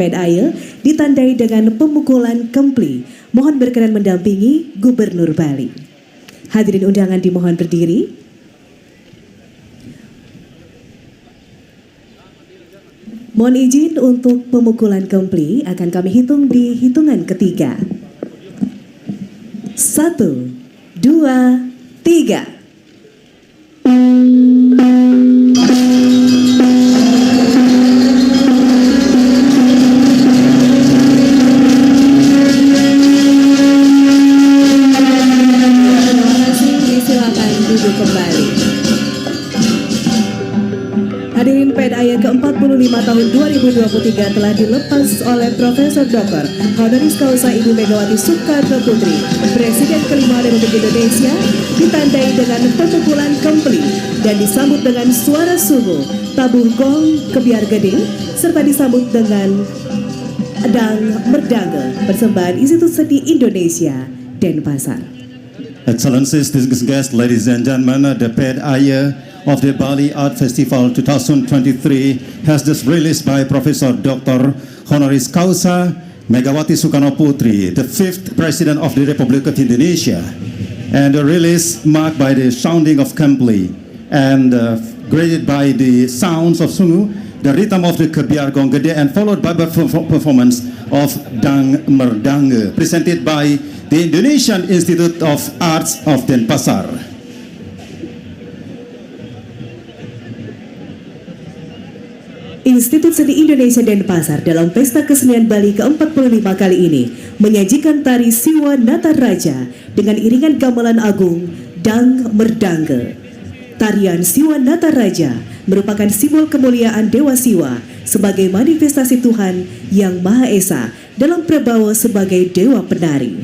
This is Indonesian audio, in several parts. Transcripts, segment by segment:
Pedaya ditandai dengan pemukulan kempli. Mohon berkenan mendampingi Gubernur Bali. Hadirin undangan dimohon berdiri. Mohon izin untuk pemukulan kempli akan kami hitung di hitungan ketiga. 1, 2, 3. Hadirin Pedaya ke-45 tahun 2023 telah dilepas oleh Profesor Dr. Honoris Causa Ibu Megawati Soekarno Putri, Presiden kelima Republik Indonesia, ditandai dengan pemukulan kempli dan disambut dengan suara sungu, tabuh gong, kebiar gede, serta disambut dengan dang merdange, persembahan Institut Seni Indonesia, Denpasar. Excellencies, distinguished guests, ladies and gentlemen, the Pedaya of the Bali Art Festival 2023 has just released by Professor Dr. Honoris Causa Megawati Soekarno Putri, the 5th President of the Republic of Indonesia. And the release marked by the sounding of kempli and graded by the sounds of sungu, the rhythm of the kebiar gong gede, and followed by the performance of dang merdange, presented by the Indonesian Institute of Arts of Denpasar. Institut Seni Indonesia Denpasar dalam Pesta Kesenian Bali ke-45 kali ini menyajikan tari Siwa Nataraja dengan iringan gamelan agung Dang Merdange. Tarian Siwa Nataraja merupakan simbol kemuliaan Dewa Siwa sebagai manifestasi Tuhan yang Maha Esa dalam prabawa sebagai Dewa Penari.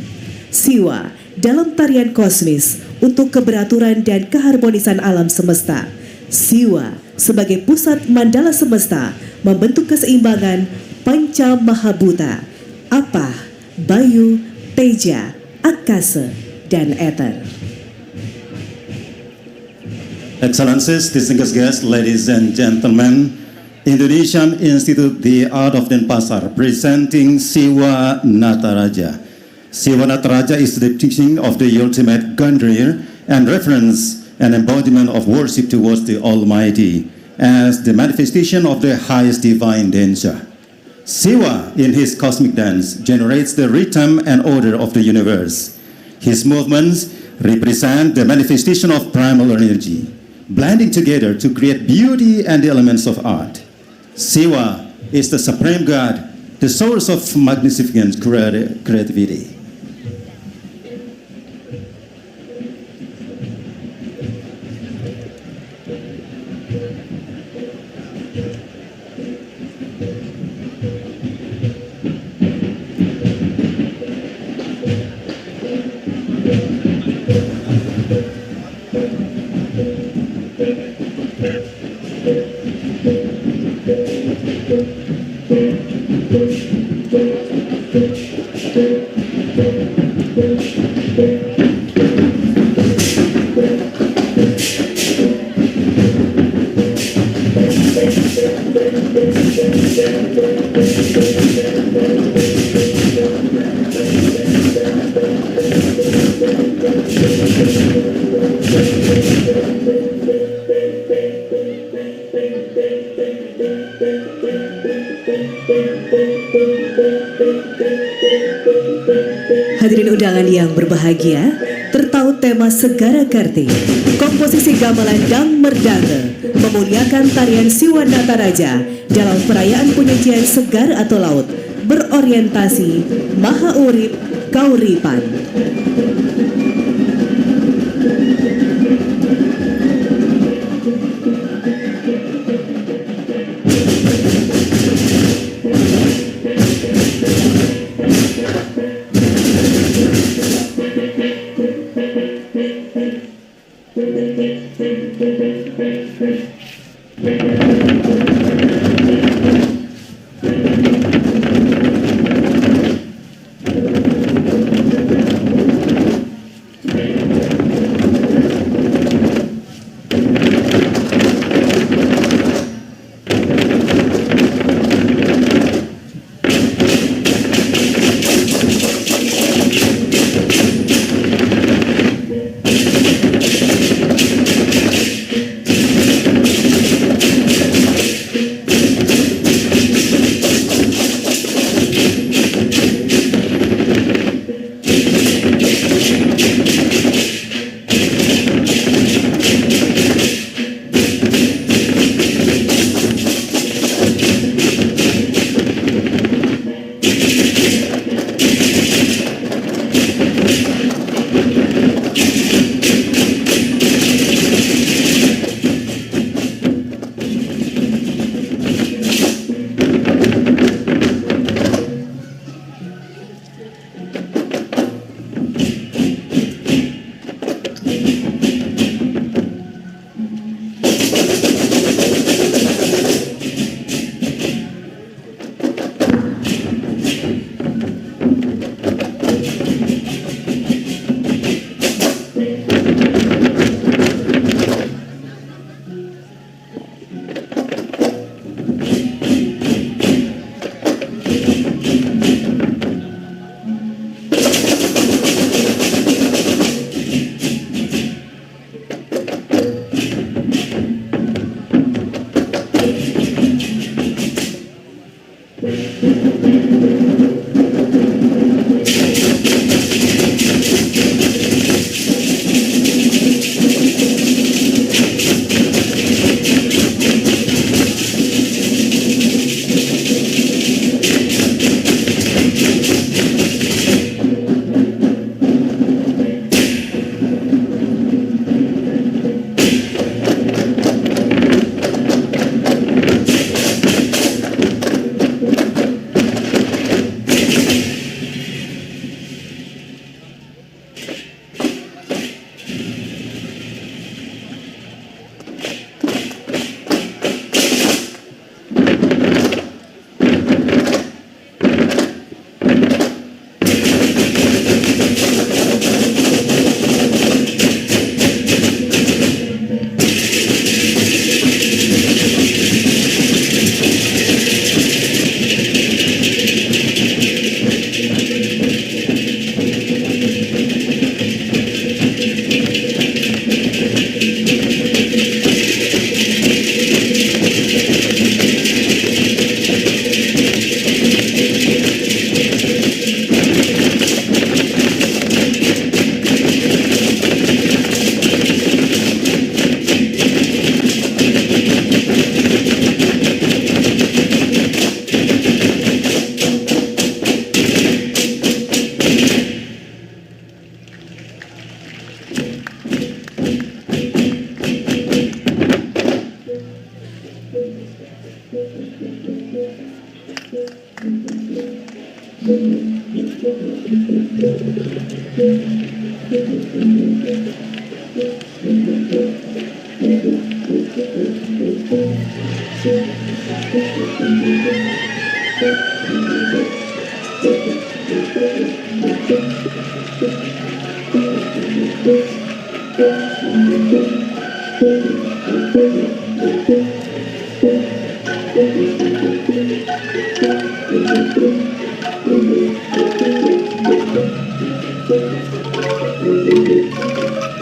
Siwa dalam tarian kosmis untuk keberaturan dan keharmonisan alam semesta. Siwa sebagai pusat mandala semesta membentuk keseimbangan Panca Mahabhuta, Apa, Bayu, Teja, Akasa, dan Ether. Excellencies, distinguished guests, ladies and gentlemen, Indonesian Institute the Art of Denpasar presenting Siwa Nataraja. Siwa Nataraja is the teaching of the ultimate Gandhir and reference an embodiment of worship towards the Almighty as the manifestation of the highest divine nature. Siwa, in his cosmic dance, generates the rhythm and order of the universe. His movements represent the manifestation of primal energy, blending together to create beauty and the elements of art. Siwa is the supreme God, the source of magnificent creativity. Hadirin undangan yang berbahagia, tertaut tema Segara Karti, komposisi gamelan Dang Merdange memuliakan tarian Siwa Nataraja dalam perayaan penyajian segar atau laut berorientasi Maha Urip Kauripan.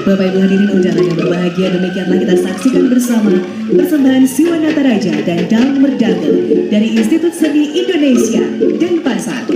Bapak Ibu hadirin undangan yang berbahagia, demikianlah kita saksikan bersama persembahan Siwa Nataraja dan Dang Merdangge dari Institut Seni Indonesia Denpasar.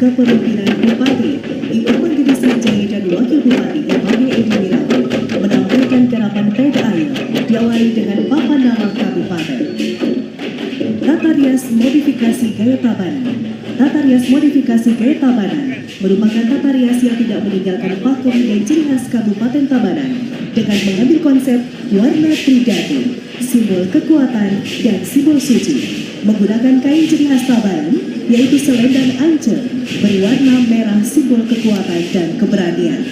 Kepemimpinan Bupati Ibu Penggede Sanjaya dan Wakil Bupati Ibu Edi Wirawan menampilkan garapan peda air diawali dengan papan nama kabupaten. Tata rias modifikasi gaya Tabanan. Tata rias modifikasi gaya Tabanan merupakan tata rias yang tidak meninggalkan pakem dan ciri khas Kabupaten Tabanan dengan mengambil konsep warna tridatu, simbol kekuatan dan simbol suci. Menggunakan kain ciri khas Tabanan yaitu selendang ancur berwarna merah, simbol kekuatan dan keberanian.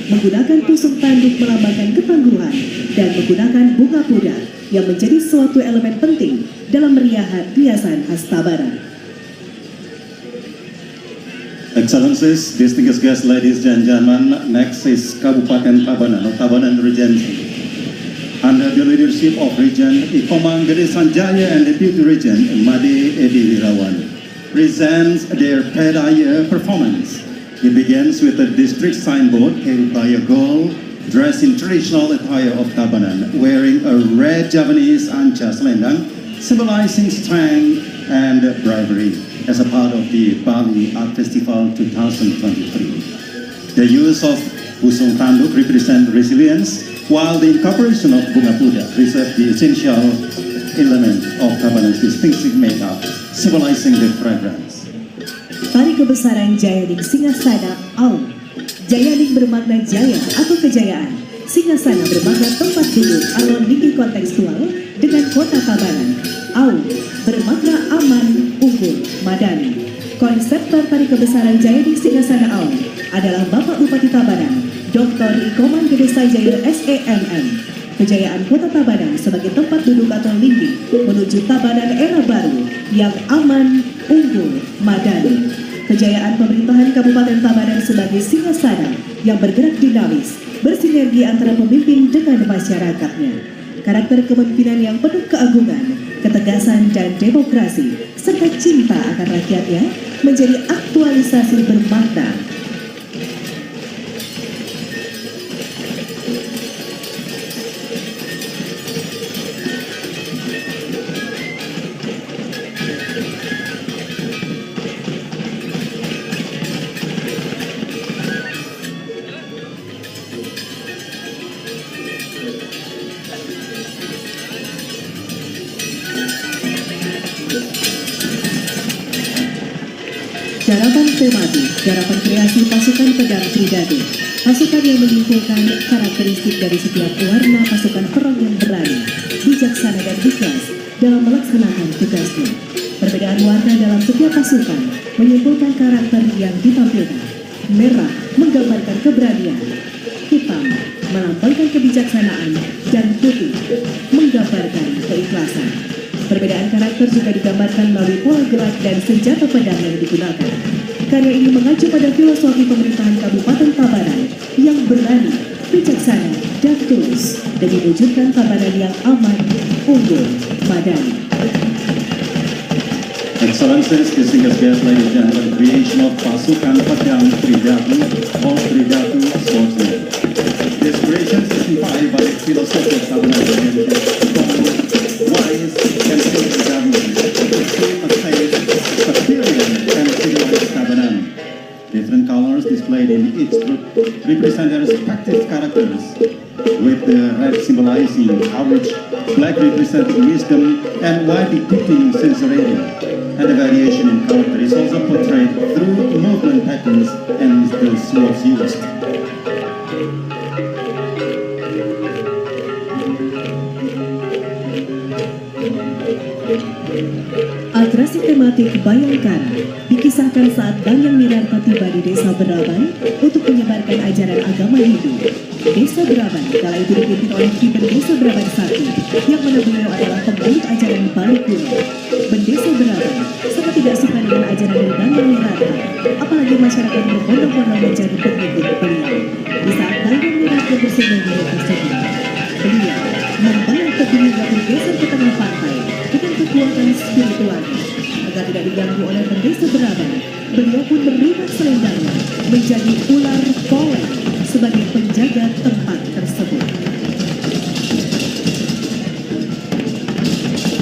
Menggunakan tusuk tanduk melambangkan ketangguhan dan menggunakan bunga pudar yang menjadi suatu elemen penting dalam meriahan hiasan khas Tabanan. Excellencies, distinguished guests, ladies and gentlemen, next is Kabupaten Tabanan or Tabanan Regency. Under the leadership of Regent Ikomang Gede Sanjaya and Deputy Regent Made Edi Wirawan, presents their Pedaya performance. It begins with a district signboard carried by a girl dressed in traditional attire of Tabanan, wearing a red Javanese ancha selendang, symbolizing strength and bravery as a part of the Bali Art Festival 2023. The use of busung tanduk represent resilience, while the incorporation of bunga pudar preserves the essential element of Tabanan's distinctive makeup, symbolizing the fragrance. Tari kebesaran Jayaning Singasana Aum. Jayaning bermakna jaya atau kejayaan. Singasana bermakna tempat duduk atau ninggi kontekstual dengan Kota Tabanan. AU bermakna aman, unggul, madani. Konseptor Tari Kebesaran Jayadi Singasana AU adalah Bapak Bupati Tabanan, Dr. Ikoman Gede Sanjaya SEMM. Kejayaan Kota Tabanan sebagai tempat duduk atau linggi menuju Tabanan era baru yang aman, unggul, madani. Kejayaan pemerintahan Kabupaten Tabanan sebagai singasana yang bergerak dinamis, bersinergi antara pemimpin dengan masyarakatnya. Karakter kepemimpinan yang penuh keagungan, ketegasan dan demokrasi, serta cinta akan rakyatnya menjadi aktualisasi bermakna. Garapan tematik, garapan kreasi pasukan pedang Tridatu. Pasukan yang menyimpulkan karakteristik dari setiap warna pasukan perang yang berani, bijaksana dan ikhlas dalam melaksanakan tugasnya. Perbedaan warna dalam setiap pasukan menyimpulkan karakter yang ditampilkan. Merah menggambarkan keberanian, hitam melampaukan kebijaksanaan, dan putih menggambarkan keikhlasan. Perbedaan karakter juga digambarkan melalui pola gerak dan senjata pedang yang digunakan. Karya ini mengacu pada filosofi pemerintahan Kabupaten Tabanan yang berani, bijaksana, dan tulus demi mewujudkan Tabanan yang aman, unggul, madani. Excellencies, distinguished guests, ladies and gentlemen, creation of Pasukan Pedang Tridatu or Tridatu Swordsmen. This creation is inspired by the philosophy of Tabanan, wise and skillful government, a safe, superior and civilized Tabanan. Different colors displayed in each group represent their respective characters, with the red symbolizing courage, black representing wisdom, and white depicting sincerity. And the variation in character is also portrayed through movement patterns and the swords used. Atraksi tematik Bayangkara dikisahkan saat Danyang Nirarta tiba di Desa Beraban untuk menyebarkan ajaran agama Hindu. Desa Beraban kala itu dipimpin oleh Ki Bendesa Beraban I yang mana beliau adalah pembalut ajaran Bali kuno. Bendesa Beraban sangat tidak suka dengan ajaran dari Danyang Nirarta, apalagi masyarakat berbondong-bondong menjadi pengikut beliau. Di saat Danyang Nirarta bersembunyi tersebut, beliau membawa tebing hingga bergeser ke tengah pantai dengan kekuatan spiritualnya. Agar tidak diganggu oleh Bendesa Beraban, beliau pun merubah selendangnya menjadi ular poleng sebagai penjaga tempat tersebut.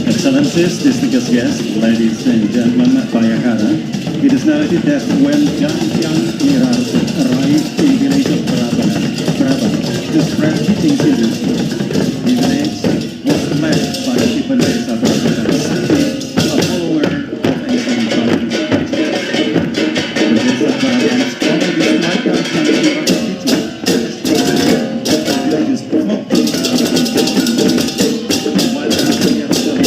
Excellencies, distinguished guests, ladies and gentlemen, Bayangkara, it is narrated that when Danyang Nirarta arrived in the village of Beraban to spread teachings in the school, the village was led by Ki Bendesa Beraban, a follower of ancient Chinese tradition. Bendesa Beraban strongly disliked the Danyang Nirarta teaching, the village's folk while acting as the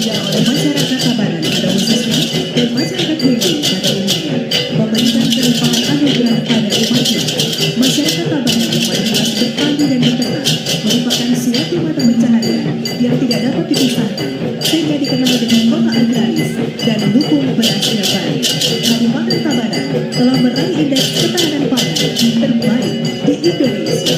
juga oleh masyarakat Tabanan pada khususnya dan masyarakat Hindu pada umumnya memberikan kelimpahan anugerah pada umatnya. Masyarakat Tabanan yang pada kelas bertani dan beternak merupakan suatu mata pencaharian yang tidak dapat dipisahkan sehingga dikenal dengan kota agraris dan lumbung berasnya baik. Kabupaten Tabanan telah meraih indeks ketahanan pangan terbaik di Indonesia.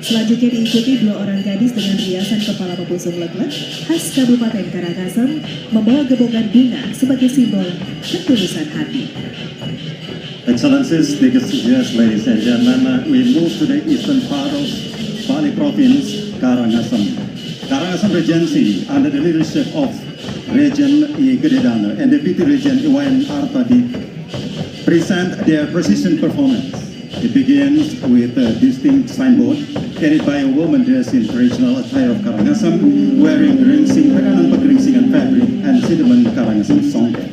Selanjutnya diikuti dua orang gadis dengan riasan kepala pepusung leglek khas Kabupaten Karangasem membawa gebongan bunga sebagai simbol ketulusan hati. Excellencies, distinguished ladies and gentlemen, we move to the eastern part of Bali Province, Karangasem. Karangasem Regency, under the leadership of Regent I. Gededana and Deputy Regent Iwan Artadi, present their precision performance. It begins with a distinct signboard carried by a woman dressed in traditional attire of Karangasem, wearing geringsing penganan pegeringsingan fabric and cinnamon Karangasem songket.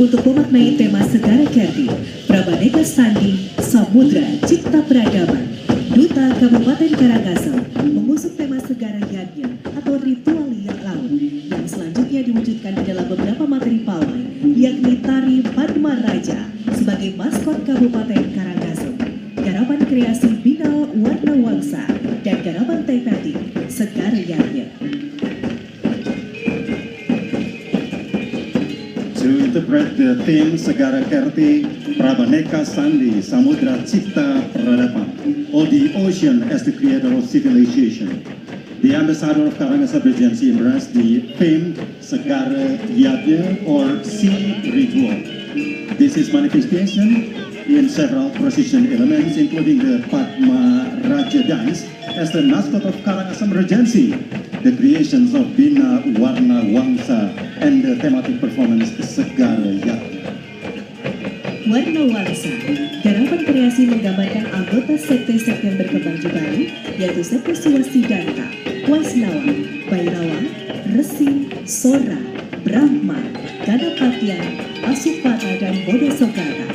Untuk memaknai tema Segara Kerti, Prabaneka Sandi Samudra Cipta Peradaban, Duta Kabupaten Karangasem mengusung tema Segara Yadnya atau ritual liang laut yang selanjutnya diwujudkan di dalam beberapa materi pawai, yakni tari Padma Raja sebagai maskot Kabupaten Karangasem, garapan kreasi Bina Warna Wangsa, dan garapan Tepati Segara Yadnya. To interpret the theme Segara Kerti, Prabaneka Sandi Samudra Cipta Peradaban, or the ocean as the creator of civilization, the ambassador of Karangasem Regency embraced the theme Segara Yadnya or Sea Ritual. This is manifestation in several precision elements, including the Padma Raja dance as the mascot of Karangasem Regency, the creations of Bina Warna Wangsa, and the thematic performance Segara Yadnya. Warna Wangsa, garapan kreasi menggambarkan anggota sekte-sekte yang berkembang di Bali, yaitu sekte Swastidanta, Waisnawa, Bhairawa, Resi, Sora, Brahma, Ganapatya, Asupata, dan Bodhisokata.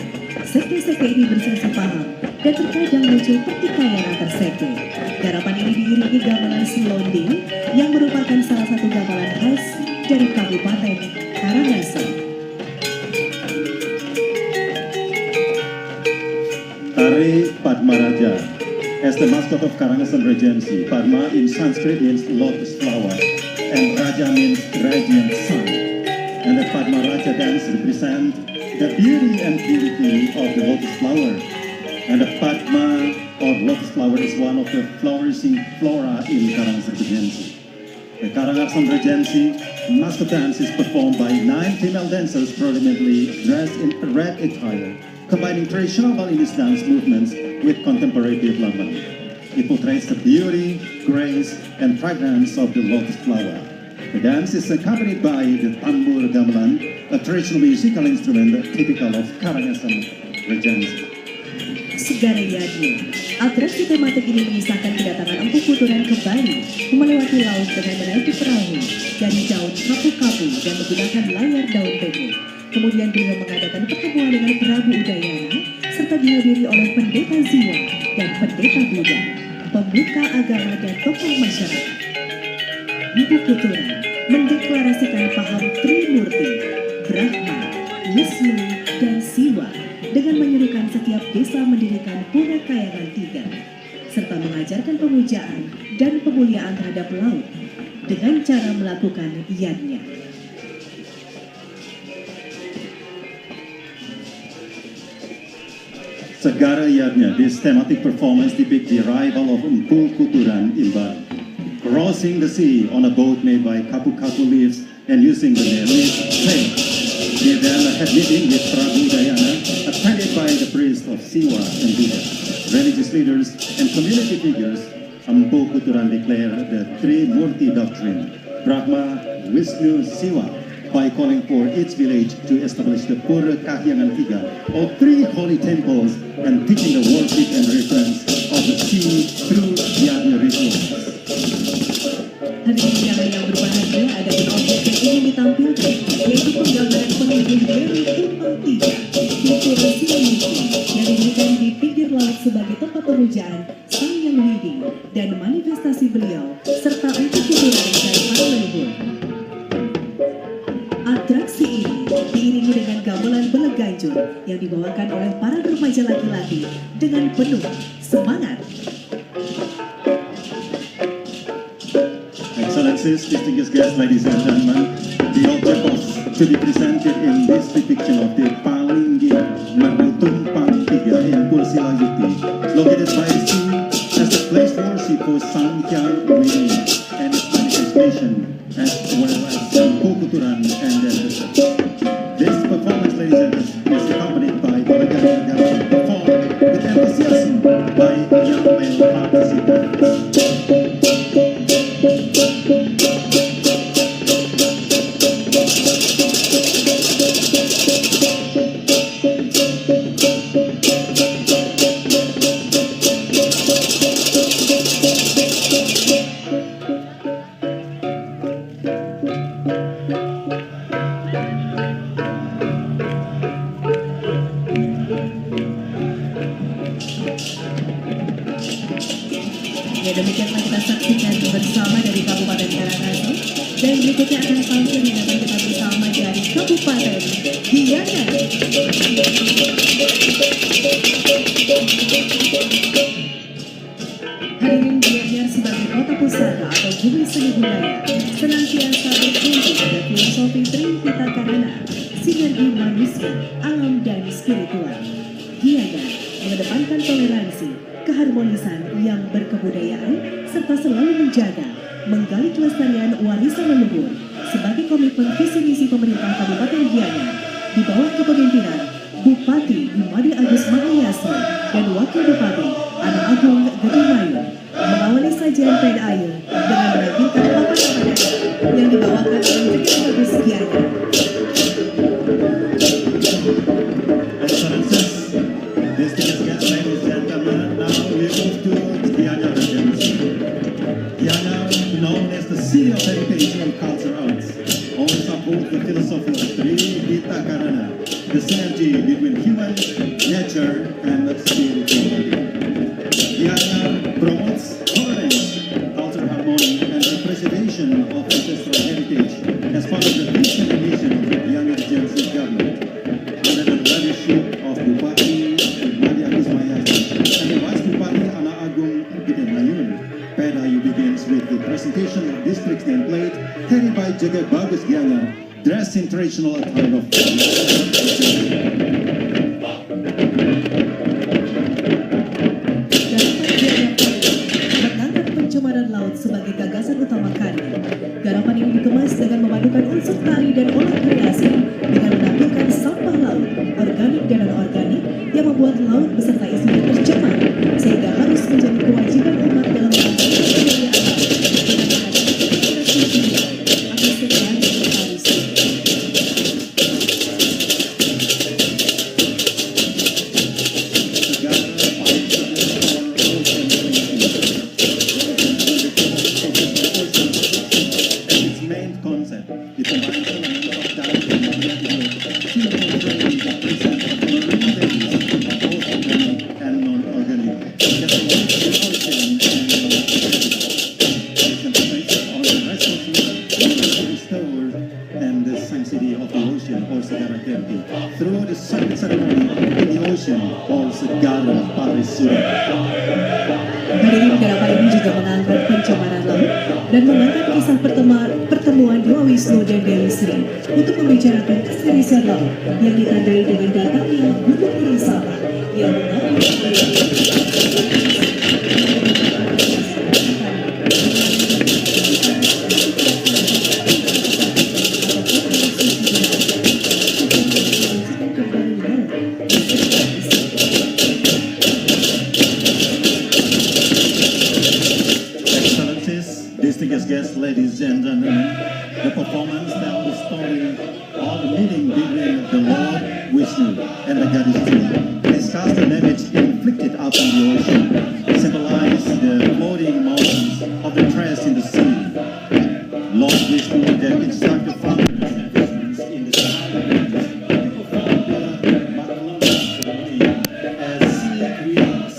sekte-sekte ini berselisih paham dan terkadang muncul pertikaian antar sekte. Garapan ini diiringi gamelan Selonding yang merupakan salah satu gamelan khas dari Kabupaten Karangasem. Tari Padma Raja. As the mascot of Karangasem Regency, Padma in Sanskrit means lotus flower, and Raja means radiant sun. And the Padma Raja dance represents the beauty and purity of the lotus flower. And the Padma or lotus flower is one of the flourishing flora in Karangasem Regency. The Karangasem Regency mascot dance is performed by 9 female dancers prominently dressed in red attire, combining traditional Balinese dance movements with contemporary development. It portrays the beauty, grace, and fragrance of the lotus flower. The dance is accompanied by the tambur gamelan, a traditional musical instrument typical of Karangasem Regency. Segara Yadnya. Atraksi tematik ini mengisahkan kedatangan Empu Kuturan ke Bali, melewati laut dengan menaiki perahu dari daun kapu-kapu dan menggunakan layar daun tebu. Kemudian beliau mengadakan pertemuan dengan Prabu Udayana serta dihadiri oleh pendeta Ziwa dan pendeta Buddha, pemuka agama dan tokoh masyarakat. Empu Kuturan mendeklarasikan paham Trimurti, Brahma, Wisnu, dan Siwa dengan menyuruhkan setiap desa mendirikan pura kayangan 3 serta mengajarkan pemujaan dan pemuliaan terhadap laut dengan cara melakukan yadnya. Segara Yadnya, this thematic performance depicts the arrival of Empu Kuturan in Bali, crossing the sea on a boat made by kapu-kapu leaves and using the leaf sail. He then had meeting with Prabu Udayana, attended by the priest of Siwa and Buddha, religious leaders and community figures. Empu Kuturan declared the Trimurti doctrine, Brahma, Wisnu, Siwa, by calling for each village to establish the Pura Kahyangan 3, or 3 holy temples, and teaching the worship and reverence of the sea through Yadnya rituals. Hadirin yang berbahagia, ada objek yang ingin ditampilkan, yaitu penggambaran pengunjung dari Tumpang 3 di Pura Silamiti yang diberikan di pinggir laut sebagai tempat pemujaan Sang Yang Widi dan manifestasi beliau serta Empu Kuturan dan para leluhur. Atraksi ini diiringi dengan gamelan Beleganjur yang dibawakan oleh para remaja laki-laki dengan penuh semangat. Excellencies, distinguished guests, ladies and gentlemen, the object to be presented in this depiction of the Palinggi Merutumpang 3 in Pursilayuti, located by the sea as a place worship for Sang Yang Widi and its manifestation, as well as Empu Kuturan and their bishops. This performance, ladies and gentlemen, is accompanied by Beleganjur gamelan performed with enthusiasm by young male participants. Ya, demikianlah kita saksikan bersama dari Kabupaten Karangasem, dan berikutnya akan tampil yang akan kita bersama dari Kabupaten Gianyar. Hadirin, Gianyar sebagai kota pusaka atau bumi seni budaya senantiasa bertumbuh pada filosofi Trihita Karana, sinergi manusia, alam dan spiritual. Gianyar mengedepankan toleransi, keharmonisan yang berkebudayaan, serta selalu menjaga, menggali kelestarian warisan leluhur sebagai komitmen visi misi pemerintah Kabupaten Gianyar di bawah kepemimpinan Bupati Imade Agus Mahayasmi dan Wakil Bupati Ana Agung Gedimayu mengawali sajian PDAY dengan menampilkan papan adat yang dibawakan oleh Jagat Bagus Gianyar. City of Heritage and Cultural Arts always upholds the philosophy of Trihita Karana, the synergy between human, nature, part of the recent edition of the Young Agency government, under the leadership of Bupati Madi Agus Mayasari and the Vice Bupati Anak Agung Gede Mayun, PDIU begins with the presentation of district's nameplate, headed by Jagat Bagus Gianyar, dressed in traditional attire of menangkap pencemaran laut sebagai gagasan utama karya. Garapan ini dikemas dengan memadukan unsur tari dan olah kreasi dengan menampilkan sampah laut, organik dan non-organik yang membuat laut beserta isinya tercemar, sehingga harus menjadi kewajiban umat dalam menjaga kekayaan laut dengan menghadapi generasi muda agar segera dilestarikan. its main concept. It combines elements of dance and modern portraying the presence of marine things, both organic and non-organic. That promotes the ocean and it emphasizes on the responsibility to restore and the sanctity of the ocean or Segara Kerti. Through the sacred ceremony in the ocean or Segara Parisuda. Hadirin, garapan ini juga mengangkat pencemaran laut dan mengangkat kisah pertemuan Dewa Wisnu dan Dewi Sri untuk membicarakan keseriusan laut yang ditandai dengan datangnya gunung Irisawa yang Excellencies, distinguished guests, ladies and gentlemen, the performance tells the story of the meeting between the Lord Vishnu and the goddess Sri. Discuss the damage inflicted upon the ocean, symbolize the floating mountains of the trash in the sea. Lord Vishnu then instructed farmers and fishermen in the surrounding regions to perform the Bhakralona ceremony as sea creates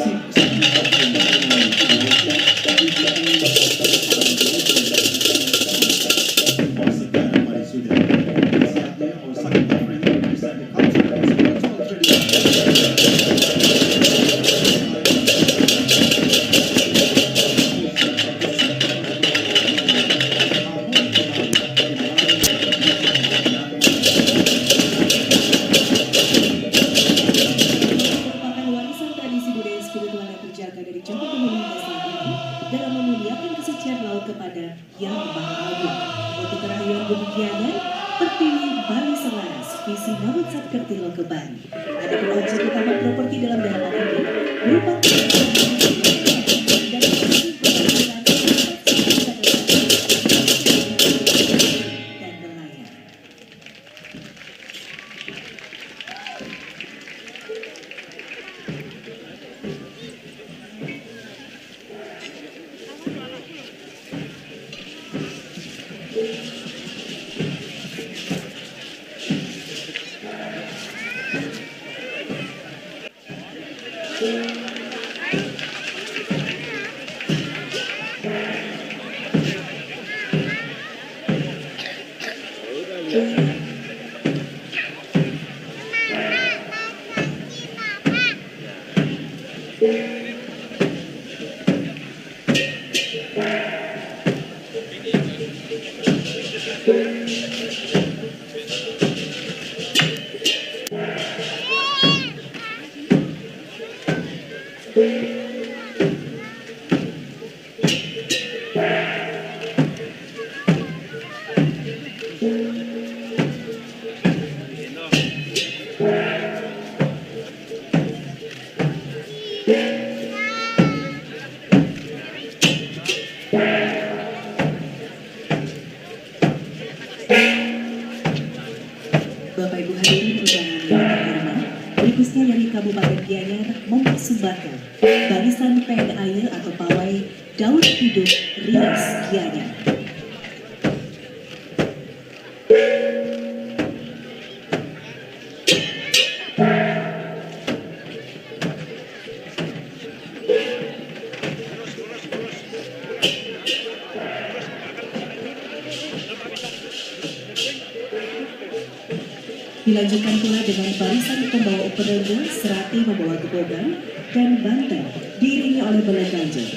dari zaman dahulu hingga saat ini dalam memuliakan kesucian laut kepada Yang Maha Agung. Untuk kerahian Bumi Gianyar, Pertiwi Bali Selaras, visi Mawut Satkertilo ke Bali. Ada dua objek utama properti dalam darapan ini berupa dan nelayan. Bapak Ibu hadirin undangan yang terhormat, berikutnya dari Kabupaten Gianyar mempersembahkan barisan PDIU atau Pawai Daud Hidup Rias Gianyar. Dilanjutkan pula dengan barisan pembawa opener Serati membawa gebogan dan banten diiringi oleh bela ganjil.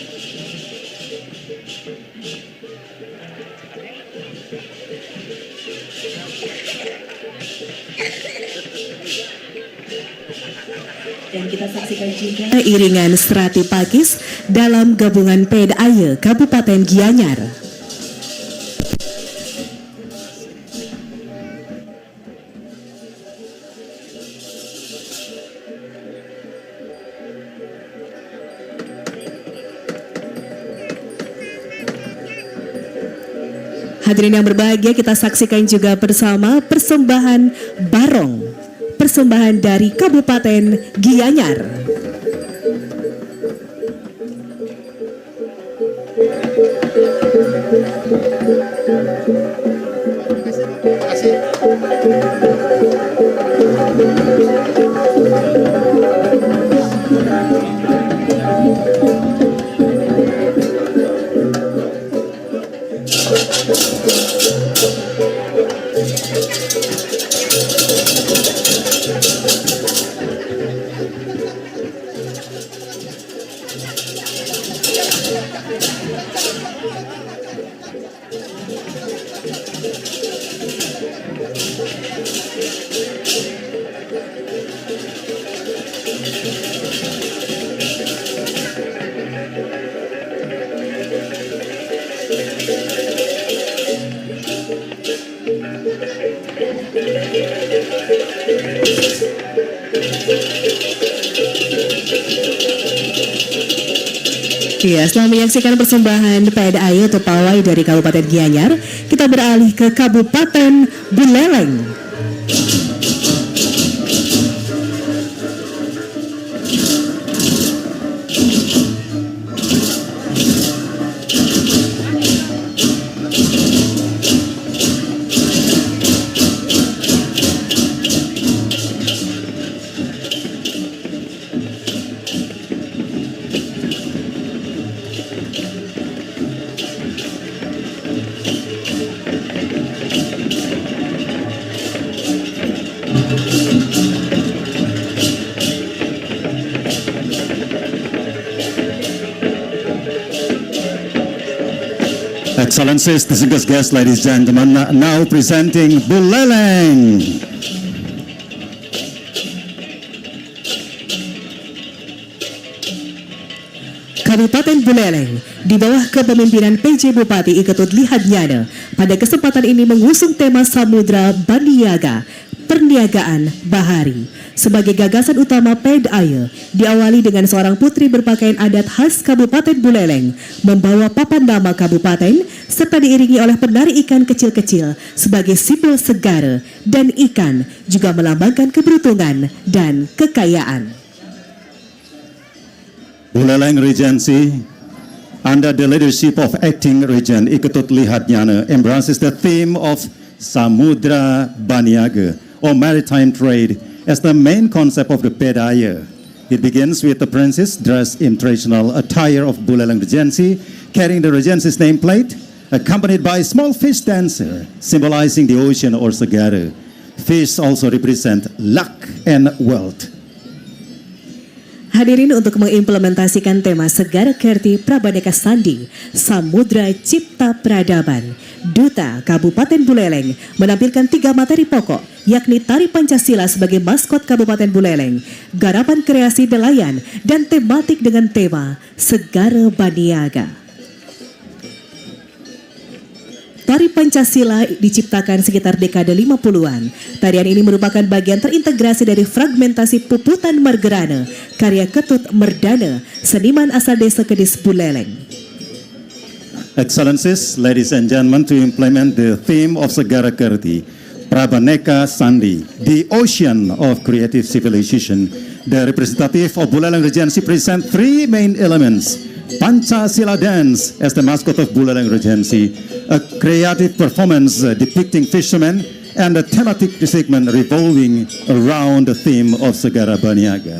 Dan kita saksikan juga iringan Serati Pakis dalam gabungan PDAye Kabupaten Gianyar. Hadirin yang berbahagia, kita saksikan juga bersama persembahan barong, persembahan dari Kabupaten Gianyar. Ya, setelah menyaksikan persembahan PDAye atau pawai dari Kabupaten Gianyar, kita beralih ke Kabupaten Buleleng. Excellencies, distinguished guests, ladies and gentlemen, now presenting Buleleng. Kabupaten Buleleng di bawah kepemimpinan PJ Bupati Iketut Lihadnyana pada kesempatan ini mengusung tema Samudra Baniaga, Perniagaan Bahari. Sebagai gagasan utama PDAye, diawali dengan seorang putri berpakaian adat khas Kabupaten Buleleng, membawa papan nama kabupaten, serta diiringi oleh penari ikan kecil-kecil sebagai simbol segara, dan ikan juga melambangkan keberuntungan dan kekayaan. Buleleng Regency, under the leadership of Acting Regent Iketut Lihadnyana, embraces the theme of Samudra Baniaga, or maritime trade, as the main concept of the PDAye. It begins with the princess dressed in traditional attire of Buleleng Regency, carrying the Regency's nameplate, accompanied by a small fish dancer, symbolizing the ocean or Segara. Fish also represent luck and wealth. Hadirin, untuk mengimplementasikan tema Segara Kerti Prabadeka Sandi, Samudra Cipta Peradaban, Duta Kabupaten Buleleng menampilkan 3 materi pokok, yakni Tari Pancasila sebagai maskot Kabupaten Buleleng, garapan kreasi nelayan, dan tematik dengan tema Segara Baniaga. Tari Pancasila diciptakan sekitar dekade 50-an. Tarian ini merupakan bagian terintegrasi dari fragmentasi Puputan Margerana, karya Ketut Merdana, seniman asal desa Kedis Buleleng. Excellencies, ladies and gentlemen, to implement the theme of Segara Kerti, Prabadeka Sandi, the ocean of creative civilization, the representative of Buleleng Regency present 3 main elements. Pancasila dance as the mascot of Buleleng Regency, a creative performance depicting fishermen, and a thematic segment revolving around the theme of Segara Baniaga.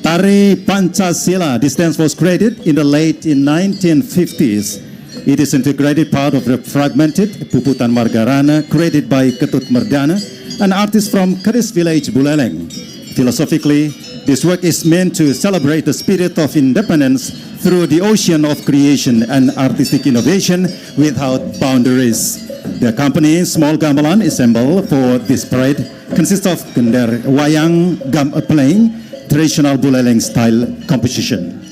Tari Pancasila, this dance was created in the late 1950s. It is integrated part of the fragmented Puputan Margerana created by Ketut Merdana, an artist from Keris Village, Buleleng. Philosophically, this work is meant to celebrate the spirit of independence through the ocean of creation and artistic innovation without boundaries. The company Small Gamelan ensemble for this parade consists of Gender Wayang playing traditional Buleleng style composition.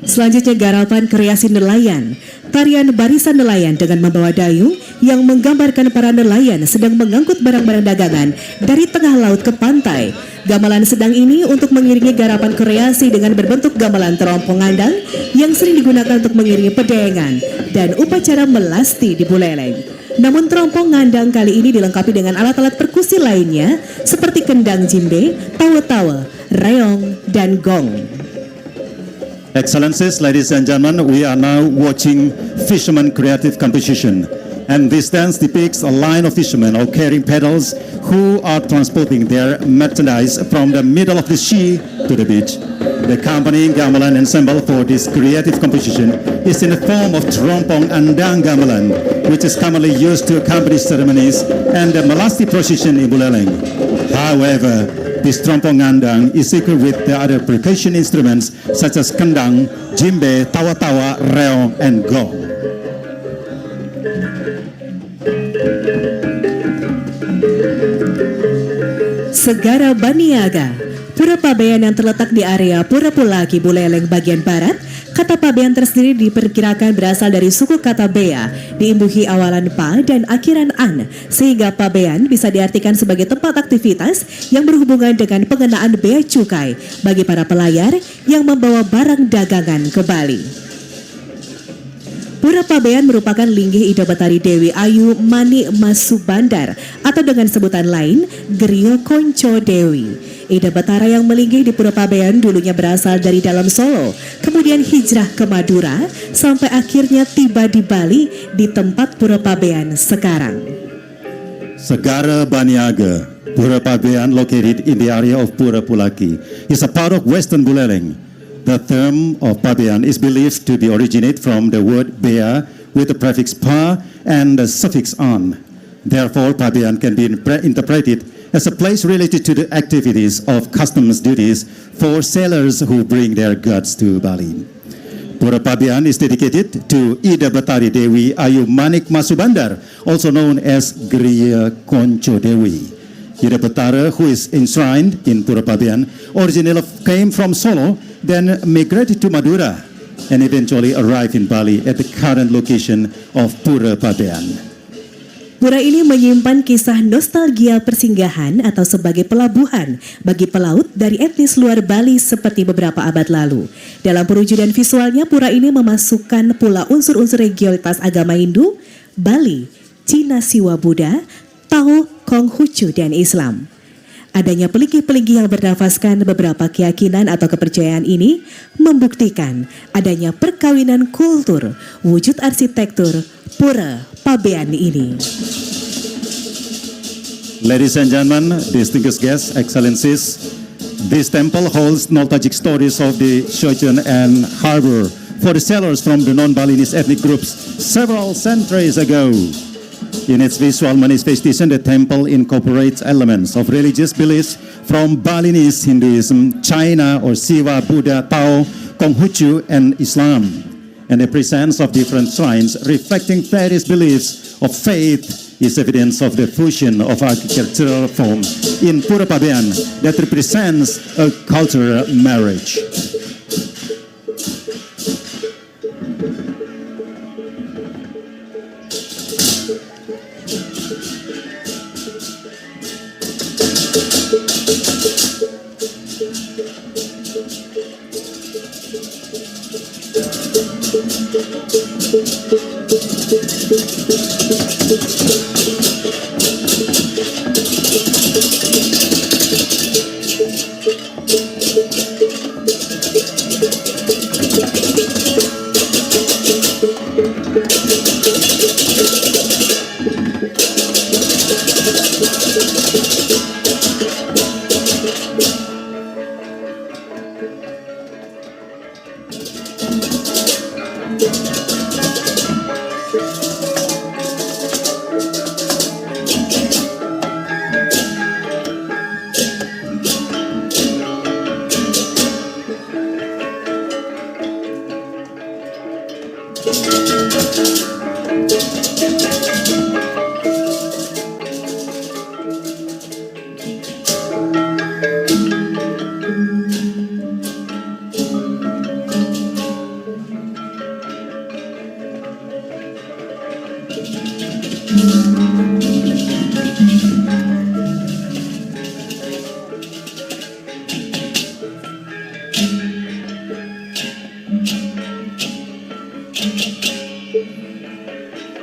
Selanjutnya garapan kreasi nelayan, tarian barisan nelayan dengan membawa dayung yang menggambarkan para nelayan sedang mengangkut barang-barang dagangan dari tengah laut ke pantai. Gamelan sedang ini untuk mengiringi garapan kreasi dengan berbentuk gamelan terompong ngandang yang sering digunakan untuk mengiringi pedayangan dan upacara melasti di Buleleng. Namun terompong ngandang kali ini dilengkapi dengan alat-alat perkusi lainnya seperti kendang jimbe, tawa-tawa, reong, dan gong. Excellencies, ladies and gentlemen, we are now watching Fisherman Creative Composition. And this dance depicts a line of fishermen all carrying paddles who are transporting their merchandise from the middle of the sea to the beach. The accompanying gamelan ensemble for this creative composition is in the form of Terompong Andang Gamelan, which is commonly used to accompany ceremonies and the Melasti procession in Buleleng. However, this Terompong Andang is equipped with the other percussion instruments such as kendang, jimbe, tawa-tawa, reong, and gong. Segara Baniaga, Pura Pabean yang terletak di area Pura Pulaki, Buleleng bagian barat. Kata Pabean tersendiri diperkirakan berasal dari suku kata Bea, diimbuhi awalan pa dan akhiran an, sehingga Pabean bisa diartikan sebagai tempat aktivitas yang berhubungan dengan pengenaan bea cukai bagi para pelayar yang membawa barang dagangan ke Bali. Pura Pabean merupakan linggih Ida Betari Dewi Ayu Mani Masubandar atau dengan sebutan lain Griyo Konco Dewi. Ida Betara yang melinggih di Pura Pabean dulunya berasal dari dalam Solo, kemudian hijrah ke Madura sampai akhirnya tiba di Bali di tempat Pura Pabean sekarang. Segara Baniaga, Pura Pabean located in the area of Pura Pulaki, is a part of Western Buleleng. The term of Pabean is believed to be originate from the word bea with the prefix pa and the suffix an. Therefore, Pabean can be interpreted as a place related to the activities of customs duties for sailors who bring their goods to Bali. Pura Pabean is dedicated to Ida Betari Dewi Ayu Manik Masubandar, also known as Griya Konco Dewi. Ida Betara, who is enshrined in Pura Pabean, originally came from Solo, then migrated to Madura, and eventually arrived in Bali at the current location of Pura Pabean. Pura ini menyimpan kisah nostalgia persinggahan atau sebagai pelabuhan bagi pelaut dari etnis luar Bali seperti beberapa abad lalu. Dalam perwujudan visualnya, pura ini memasukkan pula unsur-unsur regionalitas agama Hindu, Bali, Cina Siwa Buddha, Tao, Konghucu, dan Islam. Adanya pelinggih-pelinggih yang bernafaskan beberapa keyakinan atau kepercayaan ini membuktikan adanya perkawinan kultur wujud arsitektur Pura Pabean ini. Ladies and gentlemen, distinguished guests, excellencies, this temple holds nostalgic stories of the sojourn and harbor for the sailors from the non-Balinese ethnic groups several centuries ago. In its visual manifestation, the temple incorporates elements of religious beliefs from Balinese Hinduism, China or Siwa, Buddha, Tao, Konghucu, and Islam, and the presence of different shrines reflecting various beliefs of faith is evidence of the fusion of architectural form in Pura Pabean that represents a cultural marriage.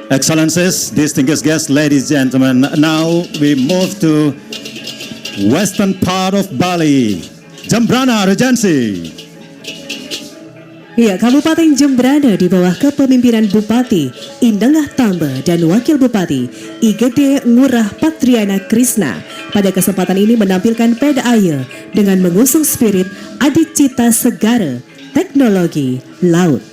Excellencies, distinguished guests, ladies and gentlemen, now we move to western part of Bali, Jembrana Regency. Ya, Kabupaten Jembrana di bawah kepemimpinan Bupati Indengah Tamba dan Wakil Bupati Igede Ngurah Patriana Krisna pada kesempatan ini menampilkan pedaya dengan mengusung spirit Adicita Segara Teknologi Laut.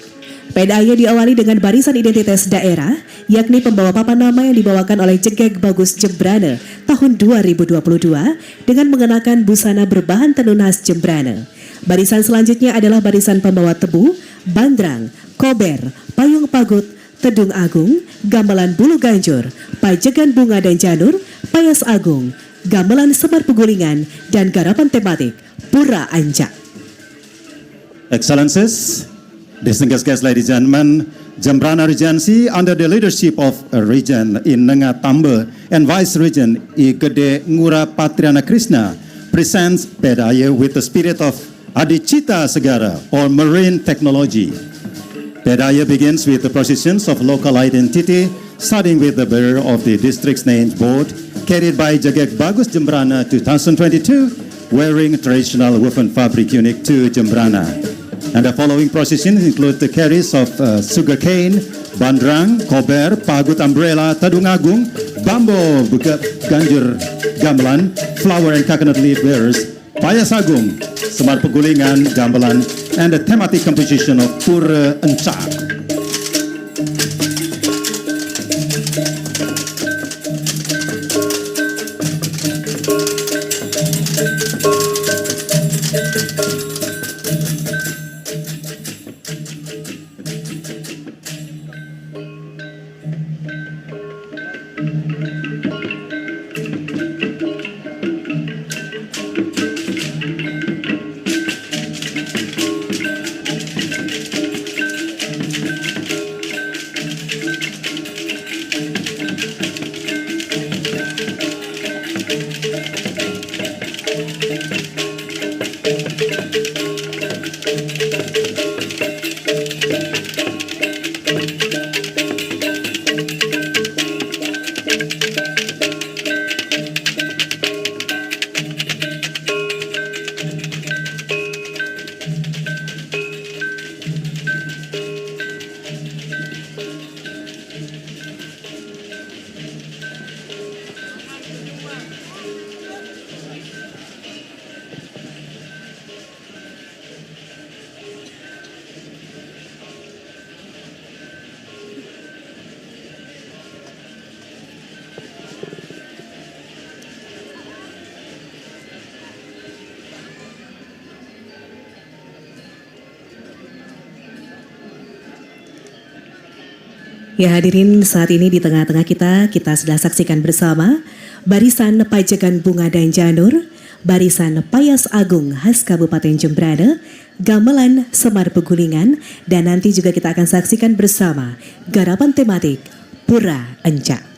Pedaya diawali dengan barisan identitas daerah, yakni pembawa papan nama yang dibawakan oleh Jegek Bagus Jembrana tahun 2022 dengan mengenakan busana berbahan tenun khas Jembrana. Barisan selanjutnya adalah barisan pembawa tebu, bandrang, kober, payung pagut, tedung agung, gamelan bulu ganjur, pajegan bunga dan janur, payas agung, gamelan semar pegulingan, dan garapan tematik Pura Ancak. Excellencies, distinguished guests, ladies and gentlemen, Jembrana Regency under the leadership of Regent Indengah Tamba and Vice Regent Igede Ngurah Patriana Krisna presents pedaya with the spirit of Adicita Segara or marine technology. Pedaya begins with the processions of local identity, starting with the bearer of the district's name board, carried by Jegek Bagus Jembrana 2022, wearing traditional woven fabric unique to Jembrana. And the following processions include the carries of sugarcane, bandrang, kober, pagut umbrella, tadung agung, bambo, buka, ganjur, gamelan, flower and coconut leaf bearers, payas agung, semar pegulingan, gamelan, and the thematic composition of Pura Ancak. Ya hadirin, saat ini di tengah-tengah kita sudah saksikan bersama barisan pajegan bunga dan janur, barisan payas agung khas Kabupaten Jembrana, gamelan semar pegulingan, dan nanti juga kita akan saksikan bersama garapan tematik Pura Ancak.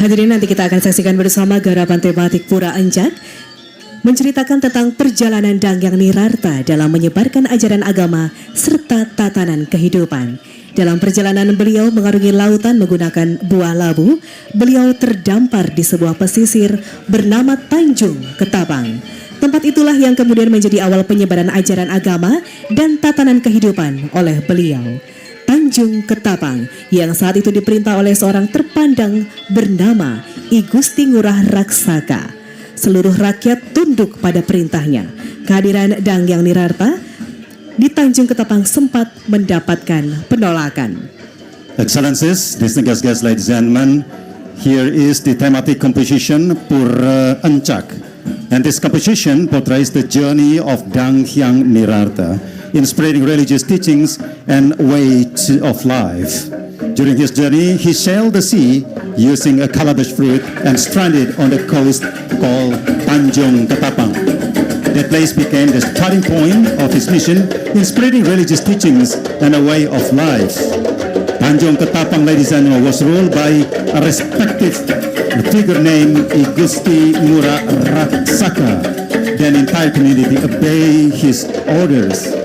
Hadirin, nanti kita akan saksikan bersama garapan tematik Pura Ancak menceritakan tentang perjalanan Danggang Nirarta dalam menyebarkan ajaran agama serta tatanan kehidupan. Dalam perjalanan beliau mengarungi lautan menggunakan buah labu, beliau terdampar di sebuah pesisir bernama Tanjung Ketapang. Tempat itulah yang kemudian menjadi awal penyebaran ajaran agama dan tatanan kehidupan oleh beliau. Tanjung Ketapang yang saat itu diperintah oleh seorang terpandang bernama I Gusti Ngurah Raksaka. Seluruh rakyat tunduk pada perintahnya. Kehadiran Dang Hyang Nirarta di Tanjung Ketapang sempat mendapatkan penolakan. Excellencies, distinguished guests, ladies and gentlemen, here is the thematic composition Pura Encak. And this composition portrays the journey of Dang Hyang Nirarta in spreading religious teachings and way of life. During his journey, he sailed the sea using a calabash fruit and stranded on the coast called Tanjung Ketapang. That place became the starting point of his mission in spreading religious teachings and a way of life. Tanjung Ketapang, ladies and gentlemen, was ruled by a respected figure named I Gusti Ngurah Raksaka. The entire community obeyed his orders.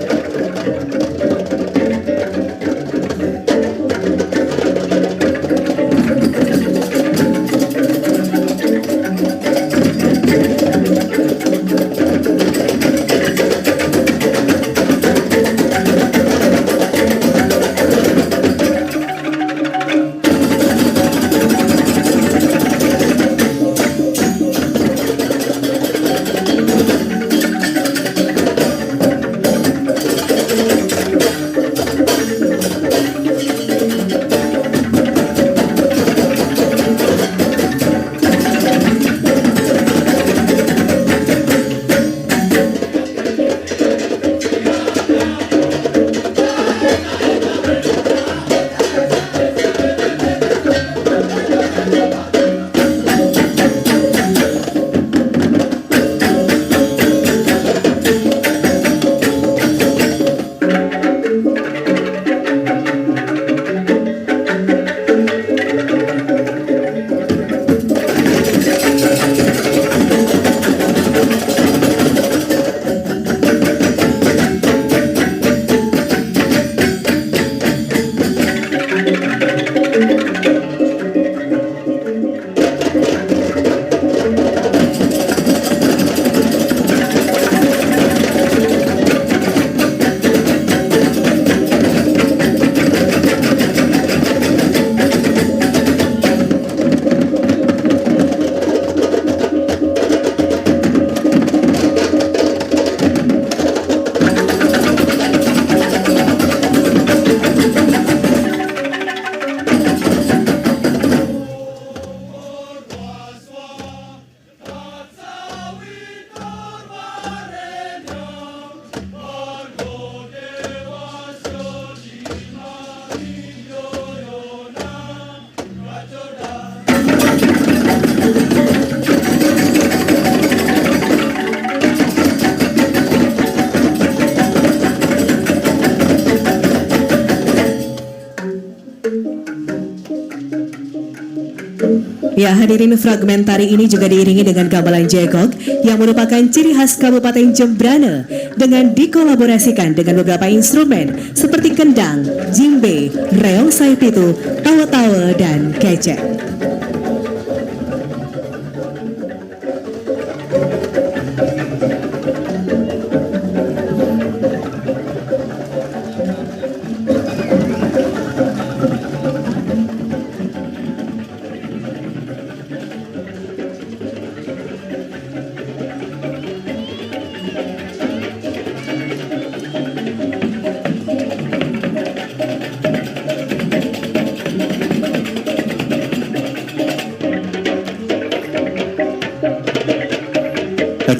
Ya, hadirin, fragmen tari ini juga diiringi dengan gamelan jegok yang merupakan ciri khas Kabupaten Jembrana dengan dikolaborasikan dengan beberapa instrumen seperti kendang, jimbe, reong saipitu, tawa-tawa, dan kecek.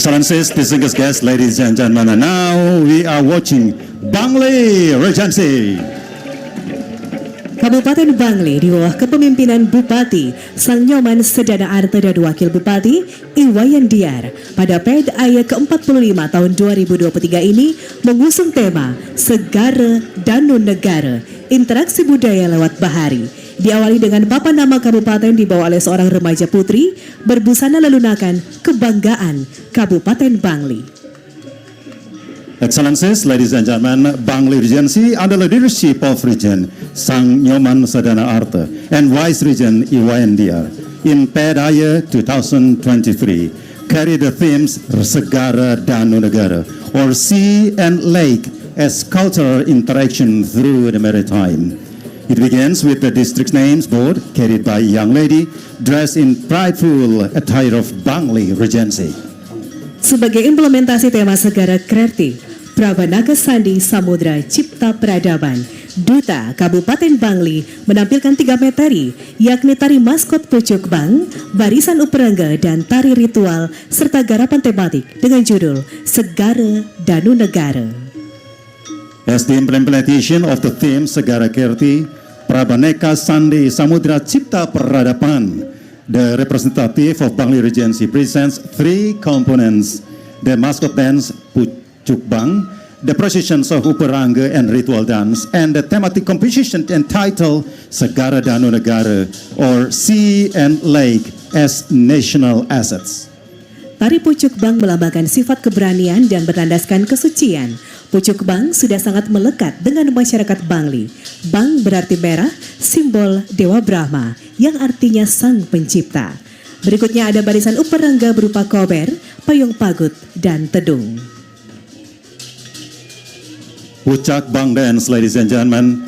Excellencies, distinguished guests, ladies and gentlemen, and now we are watching Bangli Regency. Kabupaten Bangli di bawah kepemimpinan Bupati Sang Nyoman Sedana Arta dan Wakil Bupati Iwayan Diar pada PDAY ke-45 tahun 2023 ini mengusung tema Segara Danu Negara, interaksi budaya lewat bahari. Diawali dengan papan nama kabupaten dibawa oleh seorang remaja putri berbusana lelunakan kebanggaan Kabupaten Bangli. Excellencies, ladies and gentlemen, Bangli Regency under the leadership of Regent Sang Nyoman Sedana Arta and Vice Regent Iwayan Diar in PDAY 2023 carry the themes Segara Danu Negara, or sea and lake as cultural interaction through the maritime. It begins with the district names board carried by a young lady dressed in prideful attire of Bangli Regency. Sebagai implementasi tema Segara Kreatif, Prabanaga Sandi Samudra Cipta Peradaban, Duta Kabupaten Bangli menampilkan 3 materi, yakni tari maskot Pucuk Bang, barisan uperangga, dan tari ritual, serta garapan tematik dengan judul Segara Danu Negara. As the implementation of the theme Segara Kirti, Prabanaga Sandi Samudra Cipta Peradaban, the representative of Bangli Regency presents 3 components: the mascot dance Pucuk Bang, the processions of Uperangga and ritual dance, and the thematic composition entitled Segara Danu Negara, or Sea and Lake as National Assets. Tari Pucuk Bang melambangkan sifat keberanian dan berlandaskan kesucian. Pucuk Bang sudah sangat melekat dengan masyarakat Bangli. Bang berarti merah, simbol Dewa Brahma, yang artinya sang pencipta. Berikutnya ada barisan uperangga berupa kober, payung pagut, dan tedung. Pucuk Bang dance, ladies and gentlemen,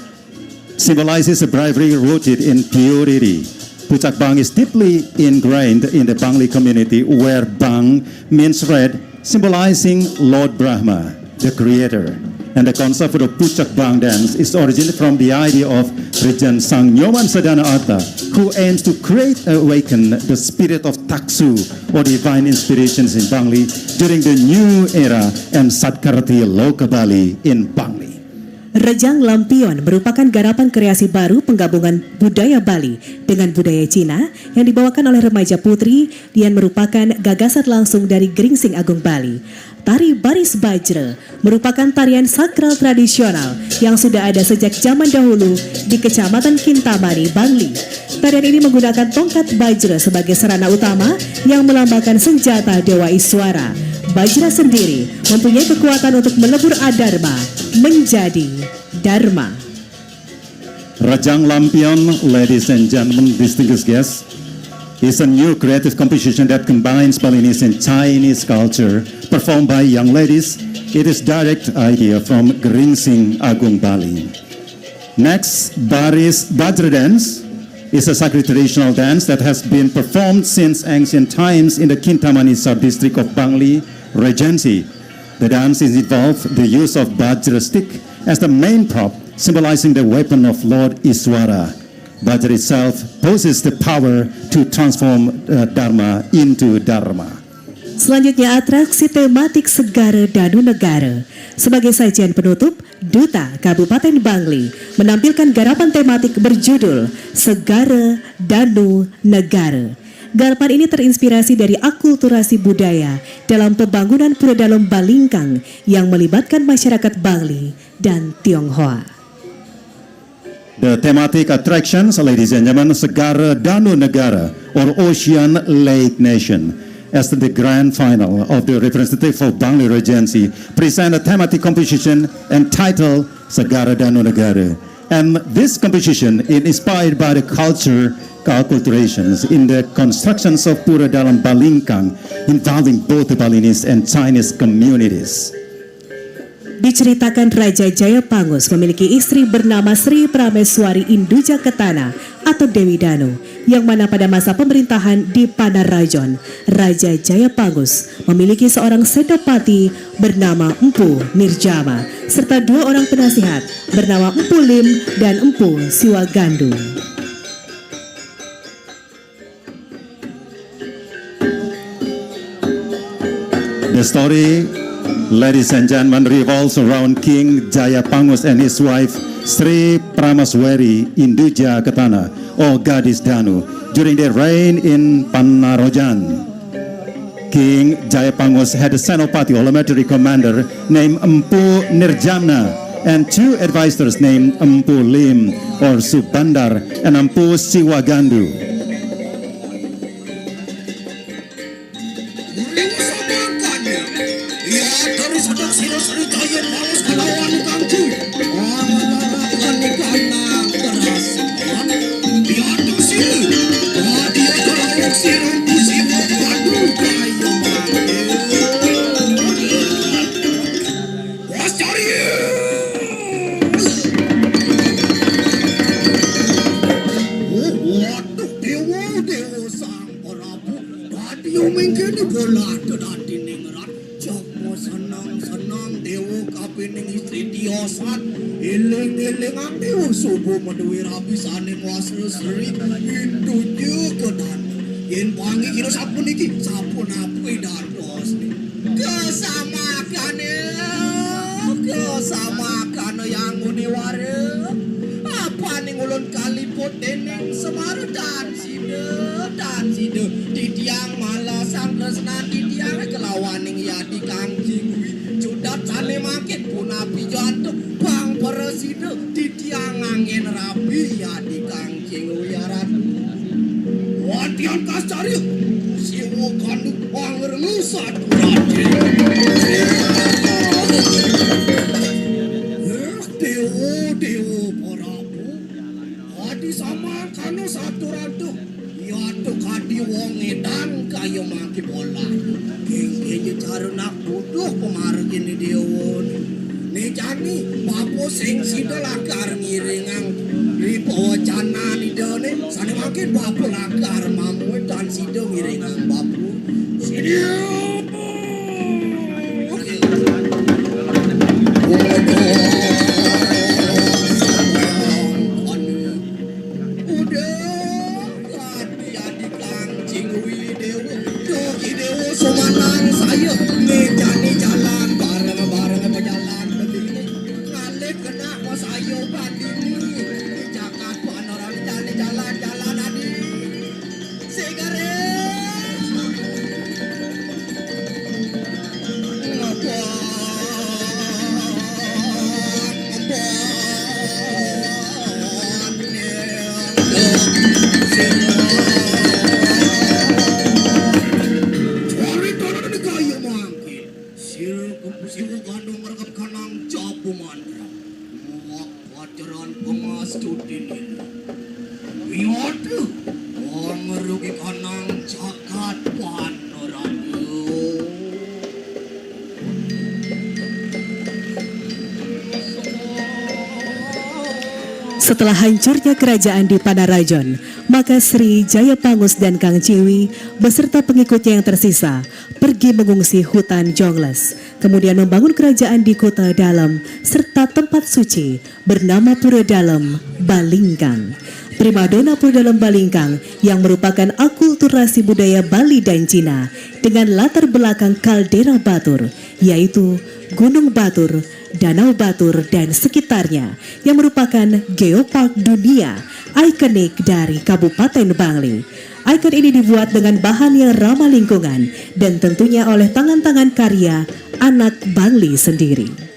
symbolizes a bravery rooted in purity. Pucuk Bang is deeply ingrained in the Bangli community, where Bang means red, symbolizing Lord Brahma, the creator. And the concept of the Pucuk Bang dance is originated from the idea of Regent Sang Nyoman Sadana Arta, who aims to awaken the spirit of Taksu, or divine inspirations in Bangli, during the new era and Satkarti Loka Bali in Bangli. Rejang Lampion merupakan garapan kreasi baru penggabungan budaya Bali dengan budaya Cina yang dibawakan oleh remaja putri dan merupakan gagasan langsung dari Gringsing Agung Bali. Tari Baris Bajra merupakan tarian sakral tradisional yang sudah ada sejak zaman dahulu di Kecamatan Kintamani, Bangli. Tarian ini menggunakan tongkat Bajra sebagai sarana utama yang melambangkan senjata Dewa Iswara. Bajra sendiri mempunyai kekuatan untuk melebur adharma menjadi dharma. Rejang Lampion, ladies and gentlemen, distinguished guests, is a new creative composition that combines Balinese and Chinese culture, performed by young ladies. It is direct idea from Gringsing Agung Bali. Next, Baris Bajra dance is a sacred traditional dance that has been performed since ancient times in the Kintamani sub-district of Bangli Regency. The dance involves the use of Bajra stick as the main prop, symbolizing the weapon of Lord Iswara. Bajra itself possesses the power to transform Dharma into Dharma. Selanjutnya atraksi tematik Segara Danu Negara. Sebagai sajian penutup, Duta Kabupaten Bangli menampilkan garapan tematik berjudul Segara Danu Negara. Garapan ini terinspirasi dari akulturasi budaya dalam pembangunan Pura Dalem Balingkang yang melibatkan masyarakat Bangli dan Tionghoa. The thematic attractions, ladies and gentlemen, Segara Danu Negara, or Ocean Lake Nation, as the grand final of the representative of Bangli Regency, present a thematic composition entitled Segara Danu Negara. And this composition is inspired by the acculturations in the constructions of Pura Dalem Balingkang, involving both the Balinese and Chinese communities. Diceritakan Raja Jayapangus memiliki istri bernama Sri Prameswari Induja Ketana atau Dewi Danu, yang mana pada masa pemerintahan di Panarajon, Raja Jayapangus memiliki seorang senopati bernama Empu Nirjama, serta 2 orang penasihat bernama Empu Lim dan Empu Siwagandu. The story, ladies and gentlemen, revolves around King Jayapangus and his wife Sri Pramaswari Induja Ketana, or Gadis Danu, during their reign in Panarajan. King Jayapangus had a senopati or military commander named Empu Nirjamna and 2 advisors named Empu Lim or Subandar and Empu Siwagandu. Yo mungkin bola tadi ningrat, cokmo senang dewo kapining istri tiosat, iling ang dewo subuh meduwi rabisane muasri seri, itu juga dan yen pangi kira sapun iki, sapun apa dados kesamakan yang uniware, apa ning ulun kaliput dening semar dan side di tiang malah sang kresna di tiang kelawaning ya di kangking judat sane makit punapi jantung bang pereside di tiang angin rapi ya di kangking uyaran watian kasari siwo kanduk wanger nusat dewo porapu adi sama kano satu rantu yaitu kadi wong edan kayo maki bola kengke caruna butuh pemargin ni dewo ni jani bapo sing sida lakar ngiringang ripo wacana ni dene sane makin bapo lakar mamu dan sida ngiringang bapo sidio Sumanang saya ngejani jalan bareng-bareng berjalan begini ngalih kena mas ayo bandini jangan pan orang jalan adi sigare Siwa gandung merangkap kanang jabu mantra muak pacaran pengastutin ini Iyadu merugi kanang jagat panoran Setelah hancurnya kerajaan di Panarajon, maka Sri Jayapangus dan Kang Ciwi beserta pengikutnya yang tersisa pergi mengungsi hutan Jongles, kemudian membangun kerajaan di Kota Dalam serta tempat suci bernama Pura Dalam Balingkang. Primadona Pura Dalam Balingkang yang merupakan akulturasi budaya Bali dan Cina dengan latar belakang kaldera Batur, yaitu Gunung Batur, Danau Batur dan sekitarnya yang merupakan geopark dunia ikonik dari Kabupaten Bangli. Ikon ini dibuat dengan bahan yang ramah lingkungan dan tentunya oleh tangan-tangan karya anak Bangli sendiri.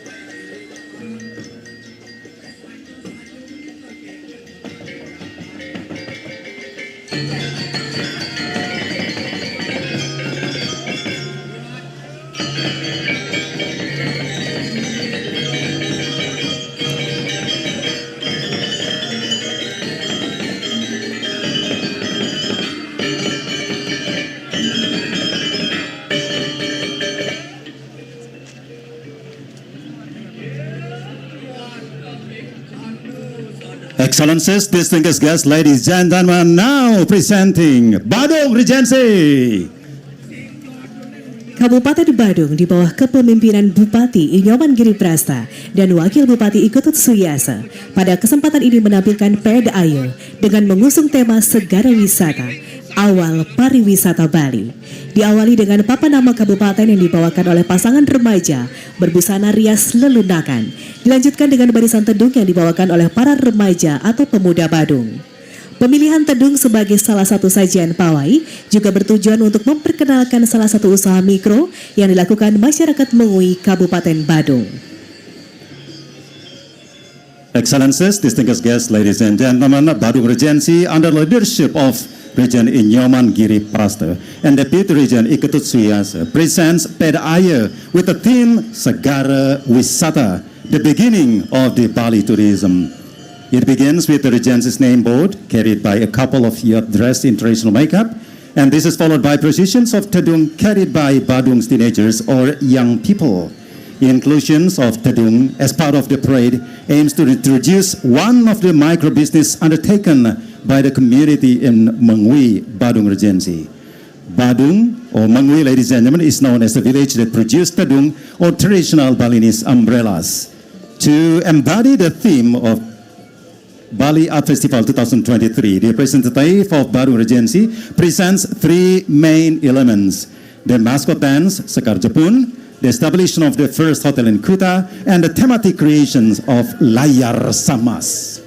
Excellencies, distinguished guests, ladies and gentlemen, now presenting Badung Regency. Kabupaten Badung di bawah kepemimpinan Bupati Inyoman Giri Prasta dan Wakil Bupati Iketut Suyasa pada kesempatan ini menampilkan Perda Ayo dengan mengusung tema Segara Wisata, Awal Pariwisata Bali. Diawali dengan papan nama kabupaten yang dibawakan oleh pasangan remaja berbusana rias lelunakan. Dilanjutkan dengan barisan tedung yang dibawakan oleh para remaja atau pemuda Badung. Pemilihan tedung sebagai salah satu sajian pawai juga bertujuan untuk memperkenalkan salah satu usaha mikro yang dilakukan masyarakat Mengui, Kabupaten Badung. Excellencies, distinguished guests, ladies and gentlemen, Badung Regency under leadership of Region Inyoman Giri Prasta and Deputy Region Iketut Suyasa presents Perda Ayo with the theme Segara Wisata, the beginning of the Bali tourism. It begins with the Regency's name board carried by a couple of youth dressed in traditional makeup, and this is followed by processions of tedung carried by Badung's teenagers or young people. Inclusions of tedung as part of the parade aims to introduce one of the micro business undertaken by the community in Mengui, Badung Regency. Badung, or Mangui, ladies and gentlemen, is known as the village that produced tadung, or traditional Balinese umbrellas. To embody the theme of Bali Art Festival 2023, the representative of Badung Regency presents three main elements: the mascot dance, Sekar Jepun, the establishment of the first hotel in Kuta, and the thematic creations of Layar Samas.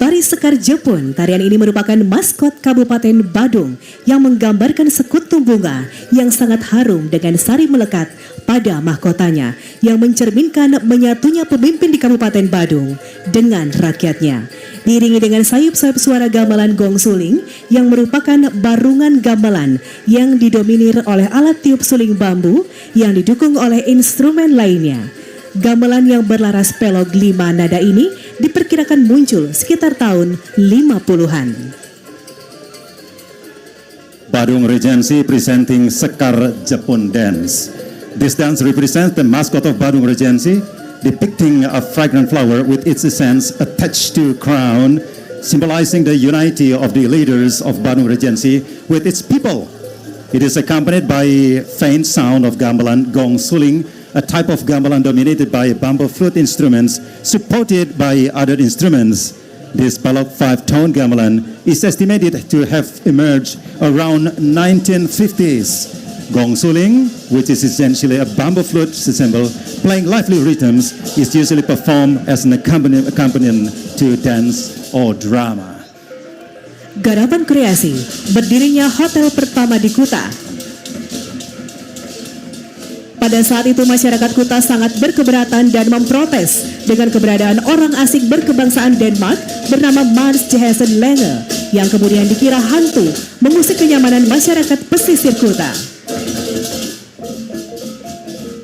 Tari Sekar Jepun, tarian ini merupakan maskot Kabupaten Badung yang menggambarkan sekutu bunga yang sangat harum dengan sari melekat pada mahkotanya yang mencerminkan menyatunya pemimpin di Kabupaten Badung dengan rakyatnya. Diiringi dengan sayup-sayup suara gamelan gong suling yang merupakan barungan gamelan yang didominir oleh alat tiup suling bambu yang didukung oleh instrumen lainnya. Gamelan yang berlaras pelog 5 nada ini diperkirakan muncul sekitar tahun 50-an. Badung Regency presenting Sekar Jepun dance. This dance represents the mascot of Badung Regency, depicting a fragrant flower with its essence attached to a crown, symbolizing the unity of the leaders of Badung Regency with its people. It is accompanied by faint sound of gamelan gong suling, a type of gamelan dominated by bamboo flute instruments supported by other instruments. This balok 5-tone gamelan is estimated to have emerged around 1950s. Gong suling, which is essentially a bamboo flute ensemble playing lively rhythms, is usually performed as an accompaniment to dance or drama. Garapan kreasi, berdirinya hotel pertama di Kuta. Pada saat itu masyarakat Kuta sangat berkeberatan dan memprotes dengan keberadaan orang asing berkebangsaan Denmark bernama Mads Johansen Lange yang kemudian dikira hantu mengusik kenyamanan masyarakat pesisir Kuta.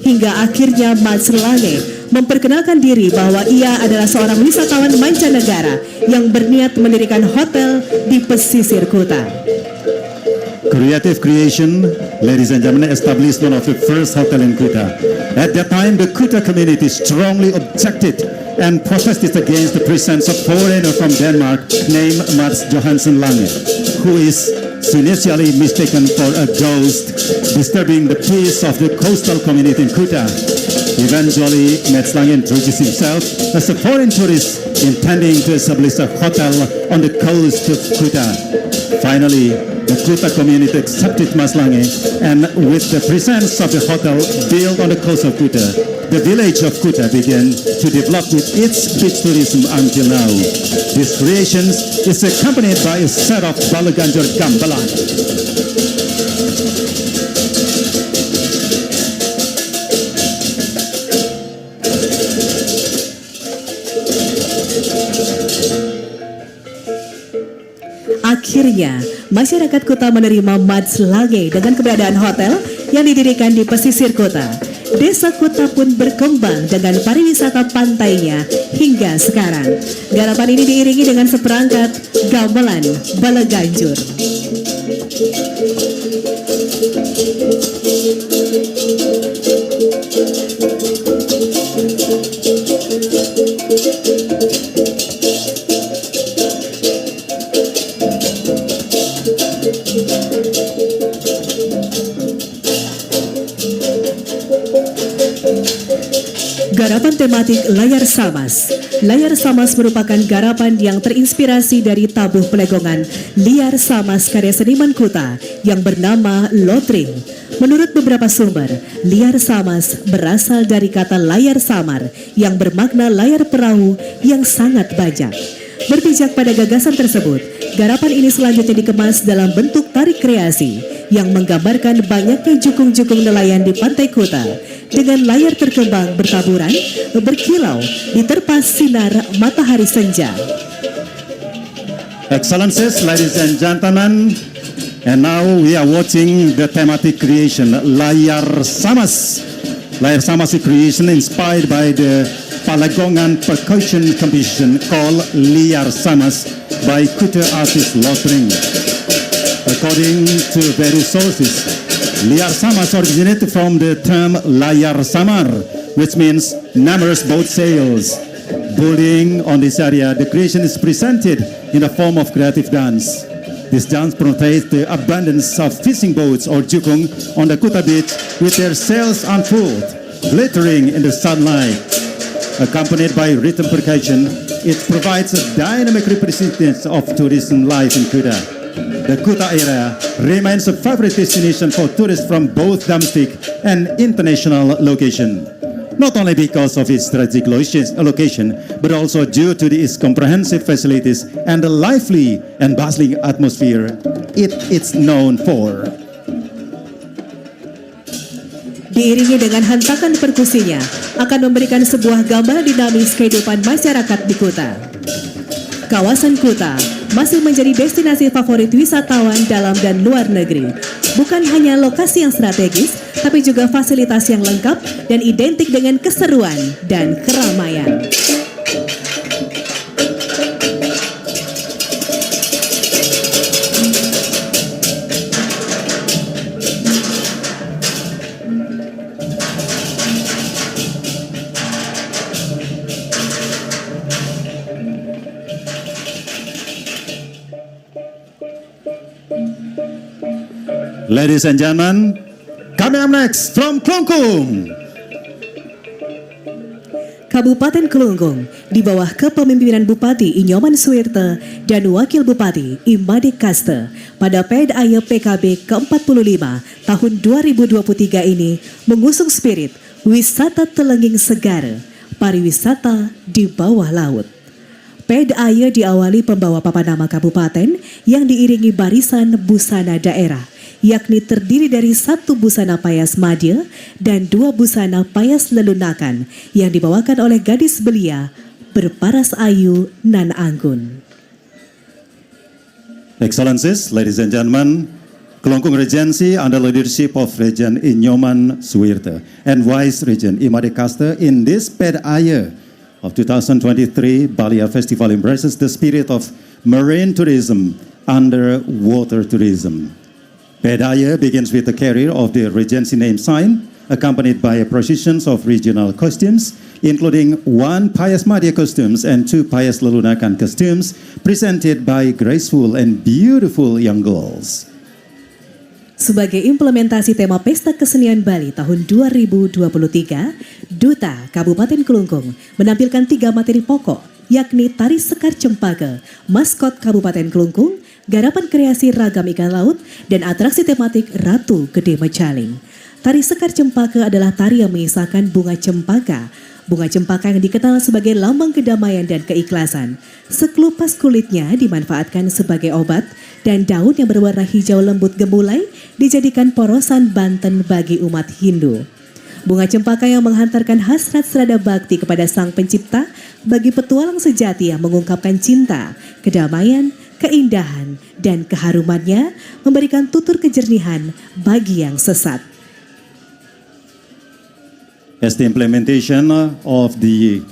Hingga akhirnya Mads Lange memperkenalkan diri bahwa ia adalah seorang wisatawan mancanegara yang berniat mendirikan hotel di pesisir Kuta. Creative Creation, ladies and gentlemen, established one of the first hotel in Kuta. At that time, the Kuta community strongly objected and protested against the presence of foreigner from Denmark named Mads Johansen Lange, who is initially mistaken for a ghost, disturbing the peace of the coastal community in Kuta. Eventually, Mads Lange introduced himself as a foreign tourist intending to establish a hotel on the coast of Kuta. Finally, the Kuta community accepted Mads Lange, and with the presence of the hotel built on the coast of Kuta, the village of Kuta began to develop with its beach tourism until now. This creation is accompanied by a set of Balaganjor gamelan. Akhirnya, masyarakat Kuta menerima Mads Lange dengan keberadaan hotel yang didirikan di pesisir Kuta. Desa Kuta pun berkembang dengan pariwisata pantainya hingga sekarang. Garapan ini diiringi dengan seperangkat gamelan Balaganjur. Garapan tematik Layar Samas. Layar Samas merupakan garapan yang terinspirasi dari tabuh pelegongan Liar Samas karya seniman Kuta yang bernama Lotring. Menurut beberapa sumber, Liar Samas berasal dari kata layar samar yang bermakna layar perahu yang sangat bajak. Berpijak pada gagasan tersebut, garapan ini selanjutnya dikemas dalam bentuk tarik kreasi yang menggambarkan banyaknya jukung-jukung nelayan di pantai Kuta dengan layar terkembang bertaburan, berkilau diterpa sinar matahari senja. Excellencies, ladies and gentlemen, and now we are watching the thematic creation Layar Samas. Layar Samas is creation inspired by the Palagongan percussion competition called Liar Samas by Kuta artist Lotring. According to various sources, Liar Samas originated from the term Layar Samar, which means numerous boat sails. Building on this area, the creation is presented in the form of creative dance. This dance portrays the abundance of fishing boats or jukung on the Kuta beach with their sails unfurled, glittering in the sunlight. Accompanied by rhythm percussion, it provides a dynamic representation of tourism life in Kuta. The Kuta area remains a favorite destination for tourists from both domestic and international locations. Not only because of its strategic location, but also due to its comprehensive facilities and the lively and bustling atmosphere it's known for. Diiringi dengan hentakan perkusinya, akan memberikan sebuah gambaran dinamis kehidupan masyarakat di Kuta. Kawasan Kuta masih menjadi destinasi favorit wisatawan dalam dan luar negeri. Bukan hanya lokasi yang strategis, tapi juga fasilitas yang lengkap dan identik dengan keseruan dan keramaian. Ladies and gentlemen, coming up next from Klungkung. Kabupaten Kelungkung di bawah kepemimpinan Bupati Inyoman Suwirte dan Wakil Bupati Imade Kaste pada PDAY PKB ke-45 tahun 2023 ini mengusung spirit wisata telenging segar, pariwisata di bawah laut. PDAY diawali pembawa papan nama kabupaten yang diiringi barisan busana daerah, yakni terdiri dari 1 busana payas madya dan 2 busana payas lelunakan yang dibawakan oleh gadis belia berparas ayu nan anggun. Excellencies, ladies and gentlemen, Kelungkung Regency under leadership of Regent Inyoman Suwirte and Vice Regent Imade Kaste in this PDAY of 2023 Balia Festival embraces the spirit of marine tourism under water tourism. PDAY begins with the carrier of the Regency name sign, accompanied by a procession of regional costumes, including 1 Payas Madya costumes and 2 Payas Lelunakan costumes, presented by graceful and beautiful young girls. Sebagai implementasi tema Pesta Kesenian Bali tahun 2023, Duta Kabupaten Kelungkung menampilkan 3 materi pokok, yakni Tari Sekar Cempaka, maskot Kabupaten Kelungkung, garapan kreasi ragam ikan laut, dan atraksi tematik Ratu Gede Mecaling. Tari Sekar Cempaka adalah tari yang mengisahkan bunga cempaka. Bunga cempaka yang dikenal sebagai lambang kedamaian dan keikhlasan. Sekelupas kulitnya dimanfaatkan sebagai obat dan daun yang berwarna hijau lembut gemulai dijadikan porosan banten bagi umat Hindu. Bunga cempaka yang menghantarkan hasrat serada bakti kepada Sang Pencipta bagi petualang sejati yang mengungkapkan cinta, kedamaian, keindahan, dan keharumannya memberikan tutur kejernihan bagi yang sesat. As the implementation of the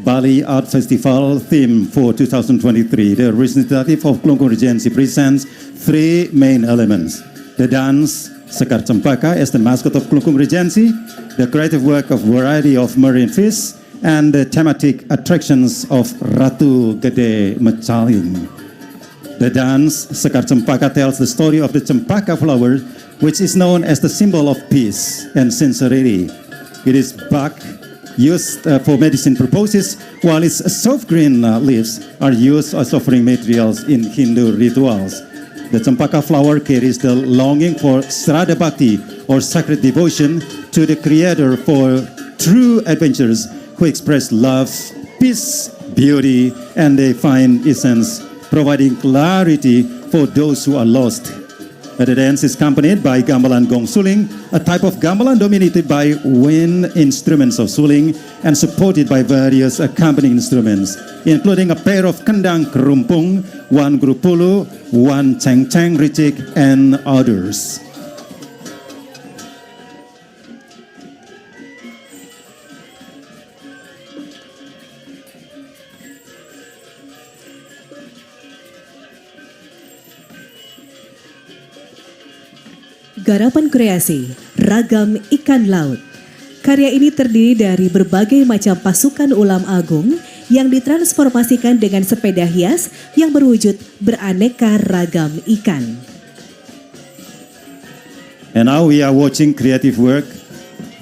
Bali Art Festival theme for 2023, the representative of Kelungkung Regency presents 3 main elements. The dance Sekar Cempaka as the mascot of Kelungkung Regency, the creative work of variety of marine fish, and the thematic attractions of Ratu Gede Mecaling. The dance Sekar Cempaka tells the story of the cempaka flower, which is known as the symbol of peace and sincerity. It is bark used for medicine purposes, while its soft green leaves are used as offering materials in Hindu rituals. The cempaka flower carries the longing for Srada Bhakti or sacred devotion to the Creator for true adventures who express love, peace, beauty, and a fine essence, providing clarity for those who are lost. The dance is accompanied by gamelan gong suling, a type of gamelan dominated by wind instruments of suling and supported by various accompanying instruments, including a pair of kendang kerumpung, 1 grupulu, 1 ceng-ceng ricik, and others. Garapan kreasi ragam ikan laut. Karya ini terdiri dari berbagai macam pasukan ulam agung yang ditransformasikan dengan sepeda hias yang berwujud beraneka ragam ikan. And now we are watching creative work,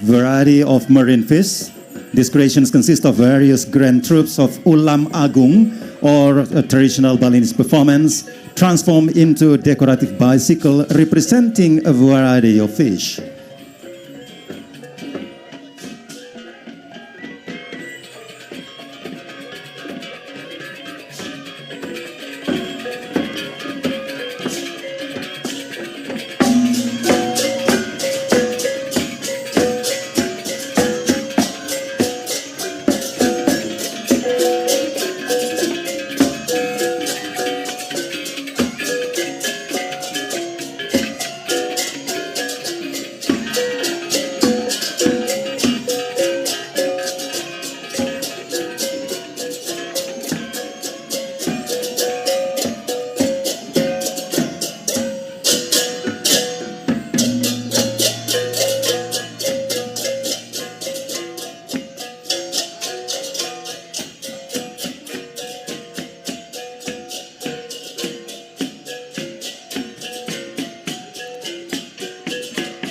variety of marine fish. These creations consist of various grand troops of ulam agung or a traditional Balinese performance transformed into a decorative bicycle representing a variety of fish.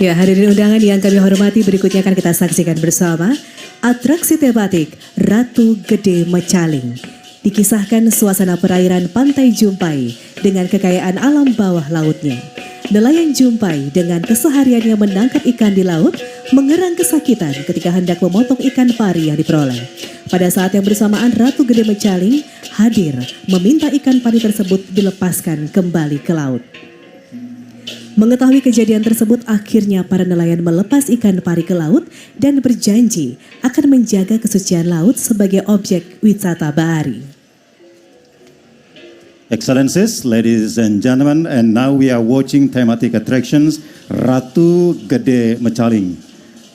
Ya, hadirin undangan yang kami hormati, berikutnya akan kita saksikan bersama atraksi tematik Ratu Gede Mecaling. Dikisahkan suasana perairan Pantai Jumpai dengan kekayaan alam bawah lautnya. Nelayan Jumpai dengan kesehariannya menangkap ikan di laut mengerang kesakitan ketika hendak memotong ikan pari yang diperoleh. Pada saat yang bersamaan, Ratu Gede Mecaling hadir meminta ikan pari tersebut dilepaskan kembali ke laut. Mengetahui kejadian tersebut, akhirnya para nelayan melepas ikan pari ke laut dan berjanji akan menjaga kesucian laut sebagai objek wisata bahari. Excellencies, ladies and gentlemen, and now we are watching thematic attractions Ratu Gede Mecaling.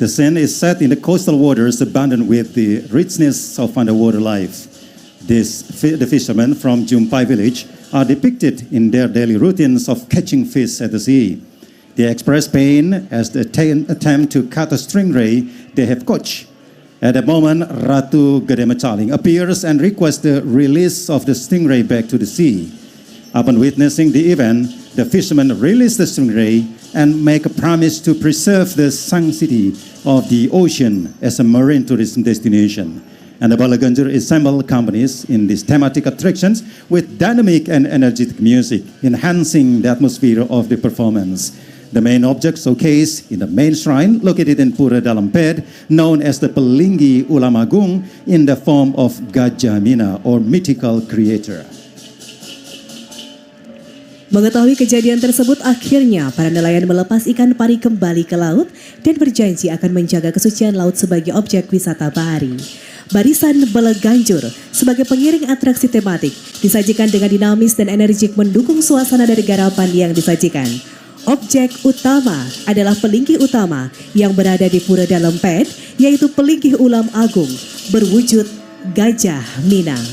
The scene is set in the coastal waters abundant with the richness of underwater life. The fishermen from Jumpai village are depicted in their daily routines of catching fish at the sea. They express pain as they attempt to cut a stingray they have caught. At that moment, Ratu Gede Mecaling appears and requests the release of the stingray back to the sea. Upon witnessing the event, the fishermen release the stingray and make a promise to preserve the sanctity of the ocean as a marine tourism destination. And the Balaganjur assemble companies in these thematic attractions with dynamic and energetic music, enhancing the atmosphere of the performance. The main object showcased in the main shrine located in Pura Dalamped, known as the Pelinggi Ulam Agung, in the form of Gajah Mina or mythical creator. Mengetahui kejadian tersebut, akhirnya para nelayan melepas ikan pari kembali ke laut dan berjanji akan menjaga kesucian laut sebagai objek wisata bahari. Barisan Balaganjur sebagai pengiring atraksi tematik disajikan dengan dinamis dan energik mendukung suasana dari garapan yang disajikan. Objek utama adalah pelinggi utama yang berada di Pura Dalamped, yaitu pelinggi ulam agung berwujud Gajah Minang.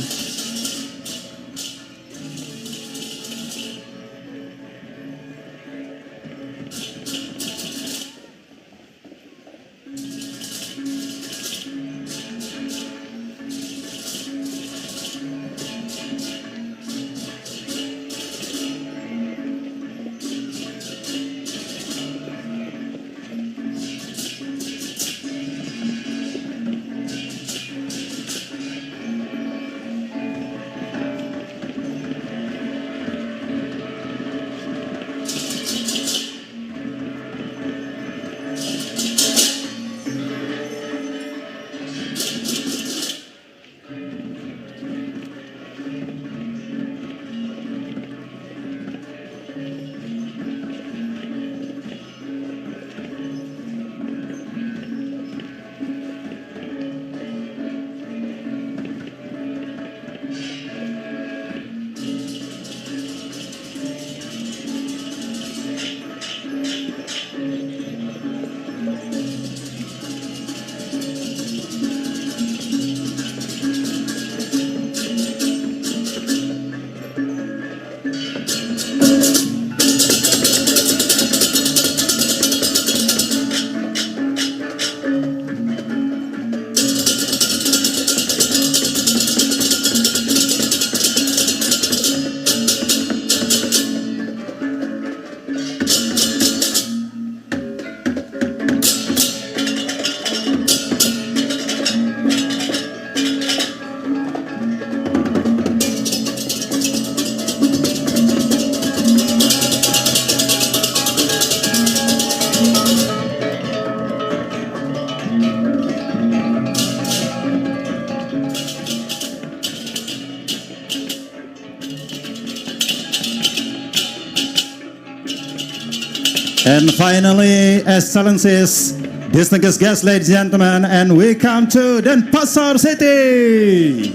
And finally, Excellencies, distinguished guests, ladies and gentlemen, and we come to Denpasar City.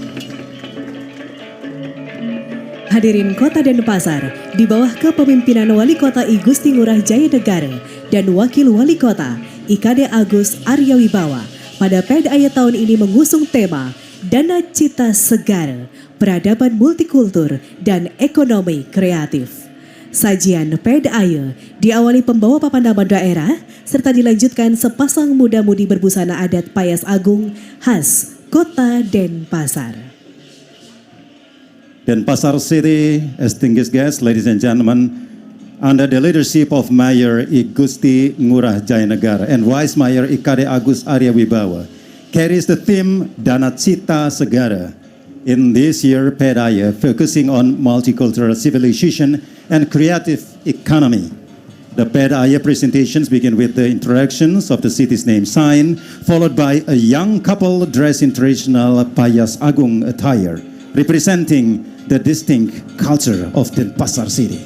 Hadirin Kota Denpasar, di bawah kepemimpinan Wali Kota I Gusti Ngurah Jaya Negara dan Wakil Wali Kota IKD Agus Arya Wibawa, pada PDAY tahun ini mengusung tema Dana Cita Segara, Peradaban Multikultur dan Ekonomi Kreatif. Sajian PDAY diawali pembawa papan nama daerah serta dilanjutkan sepasang muda-mudi berbusana adat Payas Agung khas Kota Denpasar. Denpasar City, distinguished guests, ladies and gentlemen, under the leadership of Mayor I Gusti Ngurah Jaya Negara and Vice Mayor IKD Agus Arya Wibawa, carries the theme Dana Cita Segara. In this year, PDAY focusing on multicultural civilization and creative economy. The PDAY presentations begin with the introductions of the city's name sign, followed by a young couple dressed in traditional Payas Agung attire, representing the distinct culture of Denpasar City.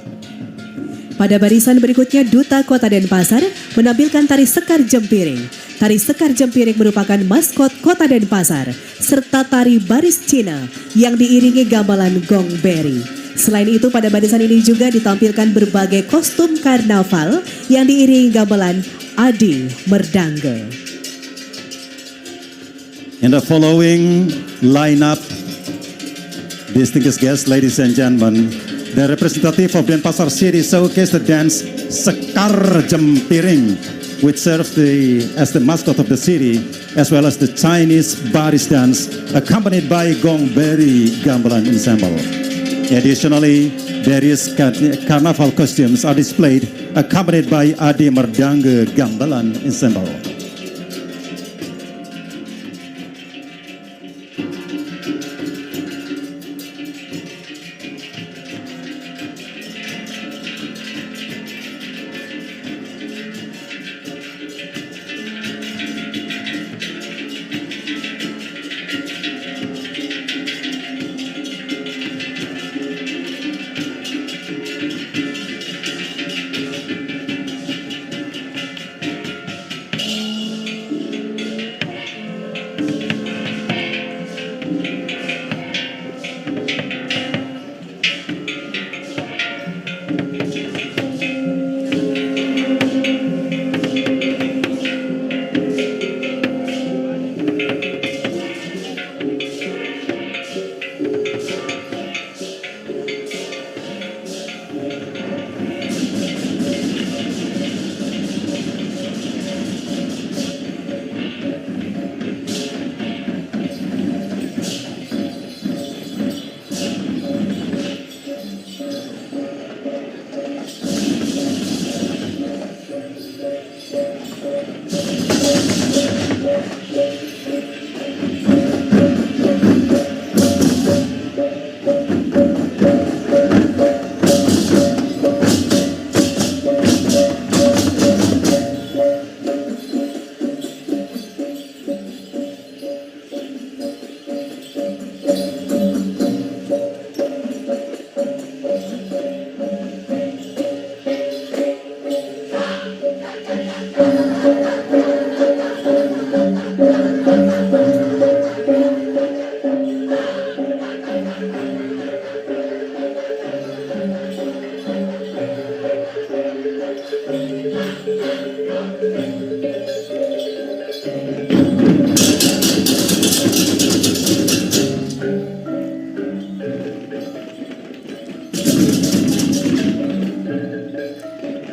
Pada barisan berikutnya, Duta Kota Denpasar menampilkan tari Sekar Jempiring. Tari Sekar Jempiring merupakan maskot Kota Denpasar, serta tari baris Cina yang diiringi gamelan gong beri. Selain itu, pada barisan ini juga ditampilkan berbagai kostum karnaval yang diiringi gamelan Adi Merdangge. In the following lineup, distinguished guests, ladies and gentlemen, the representative of Denpasar City showcase the dance Sekar Jempiring, which serves as the mascot of the city, as well as the Chinese baris dance, accompanied by Gong Beri Gamelan Ensemble. Additionally, various carnival costumes are displayed, accompanied by Adi Merdangge Gamelan Ensemble.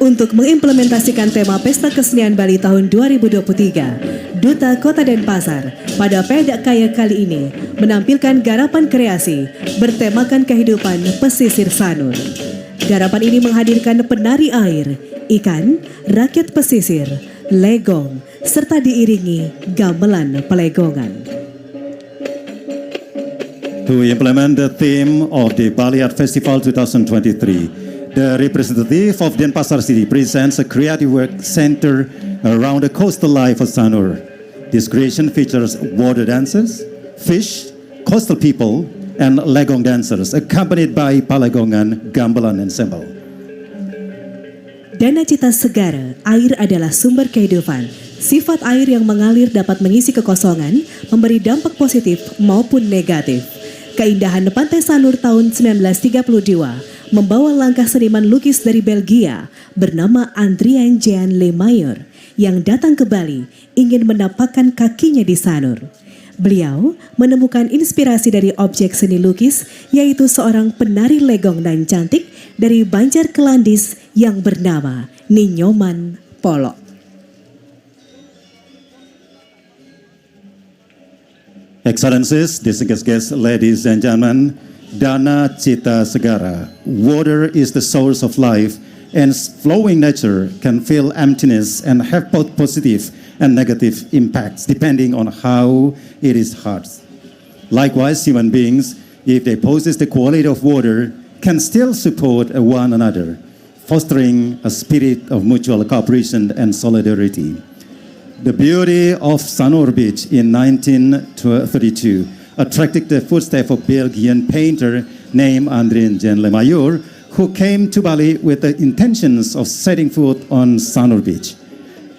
Untuk mengimplementasikan tema Pesta Kesenian Bali tahun 2023, Duta Kota Denpasar pada PDAY kali ini menampilkan garapan kreasi bertemakan kehidupan pesisir Sanur. Garapan ini menghadirkan penari air, ikan, rakyat pesisir, legong, serta diiringi gamelan pelegongan. To implement the theme of the Bali Art Festival 2023, the representative of Denpasar City presents a creative work centered around the coastal life of Sanur. This creation features water dancers, fish, coastal people, and legong dancers, accompanied by Palegongan Gamelan Ensemble. Dana Cita Segara, air adalah sumber kehidupan. Sifat air yang mengalir dapat mengisi kekosongan, memberi dampak positif maupun negatif. Keindahan Pantai Sanur tahun 1932 membawa langkah seniman lukis dari Belgia bernama Adrien Jean Lemaire yang datang ke Bali ingin menapakkan kakinya di Sanur. Beliau menemukan inspirasi dari objek seni lukis, yaitu seorang penari legong dan cantik dari Banjar Kelandis yang bernama Ninyoman Polok. Excellencies, distinguished guests, ladies and gentlemen, Dana Cita Segara. Water is the source of life, and flowing nature can feel emptiness and have both positive and negative impacts depending on how it is harnessed. Likewise, human beings, if they possess the quality of water, can still support one another, fostering a spirit of mutual cooperation and solidarity. The beauty of Sanur Beach in 1932 attracted the footsteps of Belgian painter named Adrien Jean Lemaire, who came to Bali with the intentions of setting foot on Sanur Beach.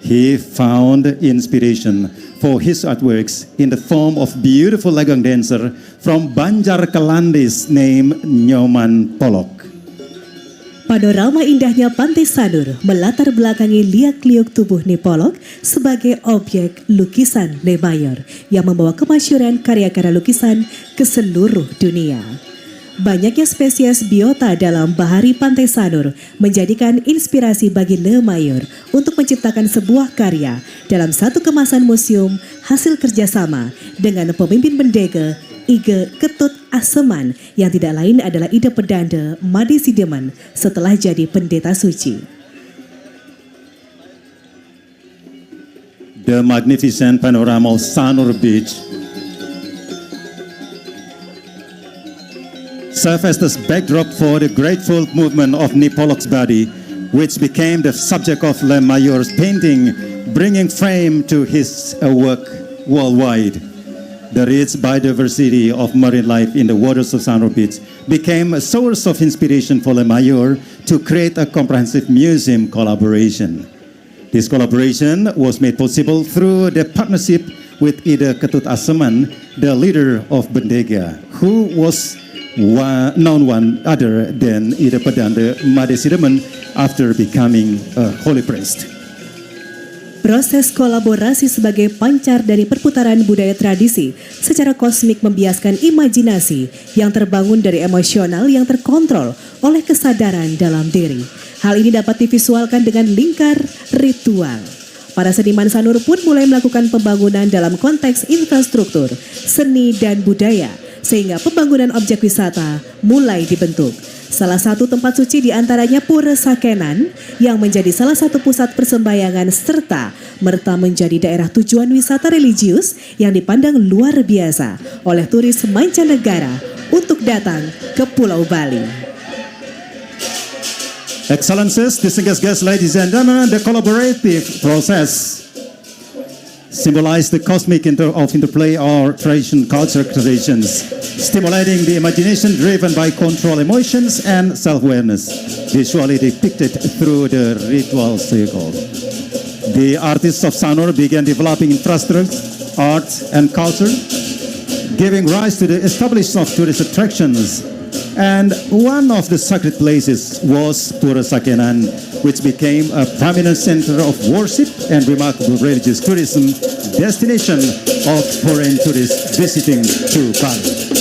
He found inspiration for his artworks in the form of beautiful legong dancer from Banjar Kelandis named Nyoman Polok. Panorama indahnya Pantai Sanur melatar belakangi liak-liuk tubuh Nipolok sebagai objek lukisan Lemaire yang membawa kemasyhuran karya-karya lukisan ke seluruh dunia. Banyaknya spesies biota dalam bahari Pantai Sanur menjadikan inspirasi bagi Lemaire untuk menciptakan sebuah karya dalam satu kemasan museum hasil kerjasama dengan pemimpin Bendega Ige Ketut Aseman yang tidak lain adalah Ida Pedanda Made Sideman setelah jadi pendeta suci. The magnificent panorama of Sanur Beach serve as the backdrop for the grateful movement of Nipolok's body, which became the subject of Lemaire's painting, bringing fame to his work worldwide. The rich biodiversity of marine life in the waters of Sanur Beach became a source of inspiration for Lemaire to create a comprehensive museum collaboration. This collaboration was made possible through the partnership with Ida Ketut Aseman, the leader of Bendega, who was one other than Ida Pedanda Made Sideman after becoming a holy priest. Proses kolaborasi sebagai pancar dari perputaran budaya tradisi secara kosmik membiaskan imajinasi yang terbangun dari emosional yang terkontrol oleh kesadaran dalam diri. Hal ini dapat divisualkan dengan lingkar ritual. Para seniman Sanur pun mulai melakukan pembangunan dalam konteks infrastruktur, seni dan budaya, sehingga pembangunan objek wisata mulai dibentuk. Salah satu tempat suci diantaranya Pura Sakenan yang menjadi salah satu pusat persembahyangan serta merta menjadi daerah tujuan wisata religius yang dipandang luar biasa oleh turis mancanegara untuk datang ke Pulau Bali. Excellencies, distinguished guests, ladies and gentlemen, the collaborative process symbolize the cosmic interplay of tradition, culture, traditions, stimulating the imagination driven by control emotions and self-awareness, visually depicted through the ritual circle. The artists of Sanur began developing infrastructure, art, and culture, giving rise to the establishment of tourist attractions. And one of the sacred places was Pura Sakenan, which became a prominent center of worship and remarkable religious tourism destination of foreign tourists visiting to Bali.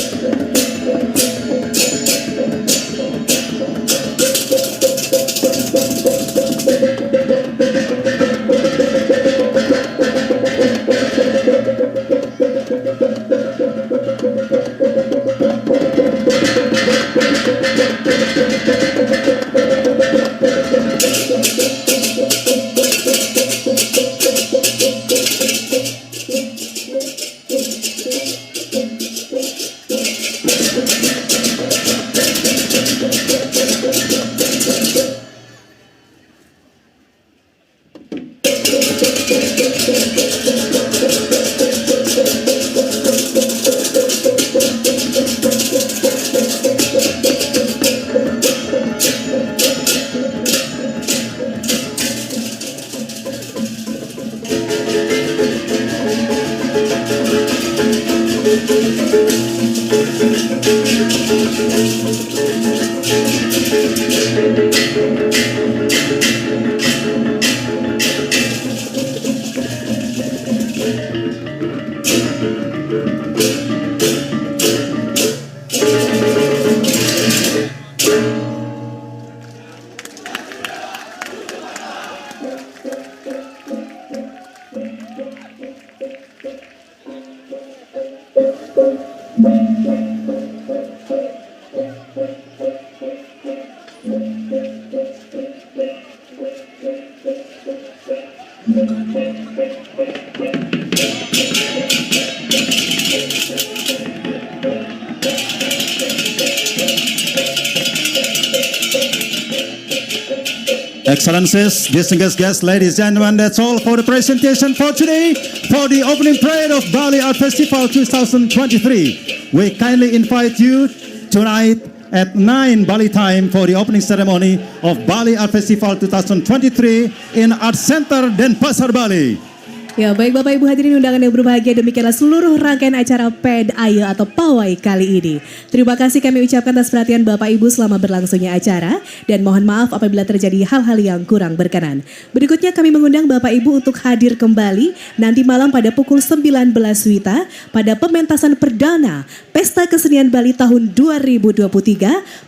Excellencies, distinguished guests, ladies and gentlemen, that's all for the presentation for today for the opening parade of Bali Art Festival 2023. We kindly invite you tonight at 9 Bali time for the opening ceremony of Bali Art Festival 2023 in Art Center Denpasar, Bali. Ya, baik Bapak Ibu hadirin undangan yang berbahagia, demikianlah seluruh rangkaian acara PED AYE atau Pawai kali ini. Terima kasih kami ucapkan atas perhatian Bapak Ibu selama berlangsungnya acara dan mohon maaf apabila terjadi hal-hal yang kurang berkenan. Berikutnya kami mengundang Bapak Ibu untuk hadir kembali nanti malam pada pukul 19 WITA pada pementasan perdana Pesta Kesenian Bali tahun 2023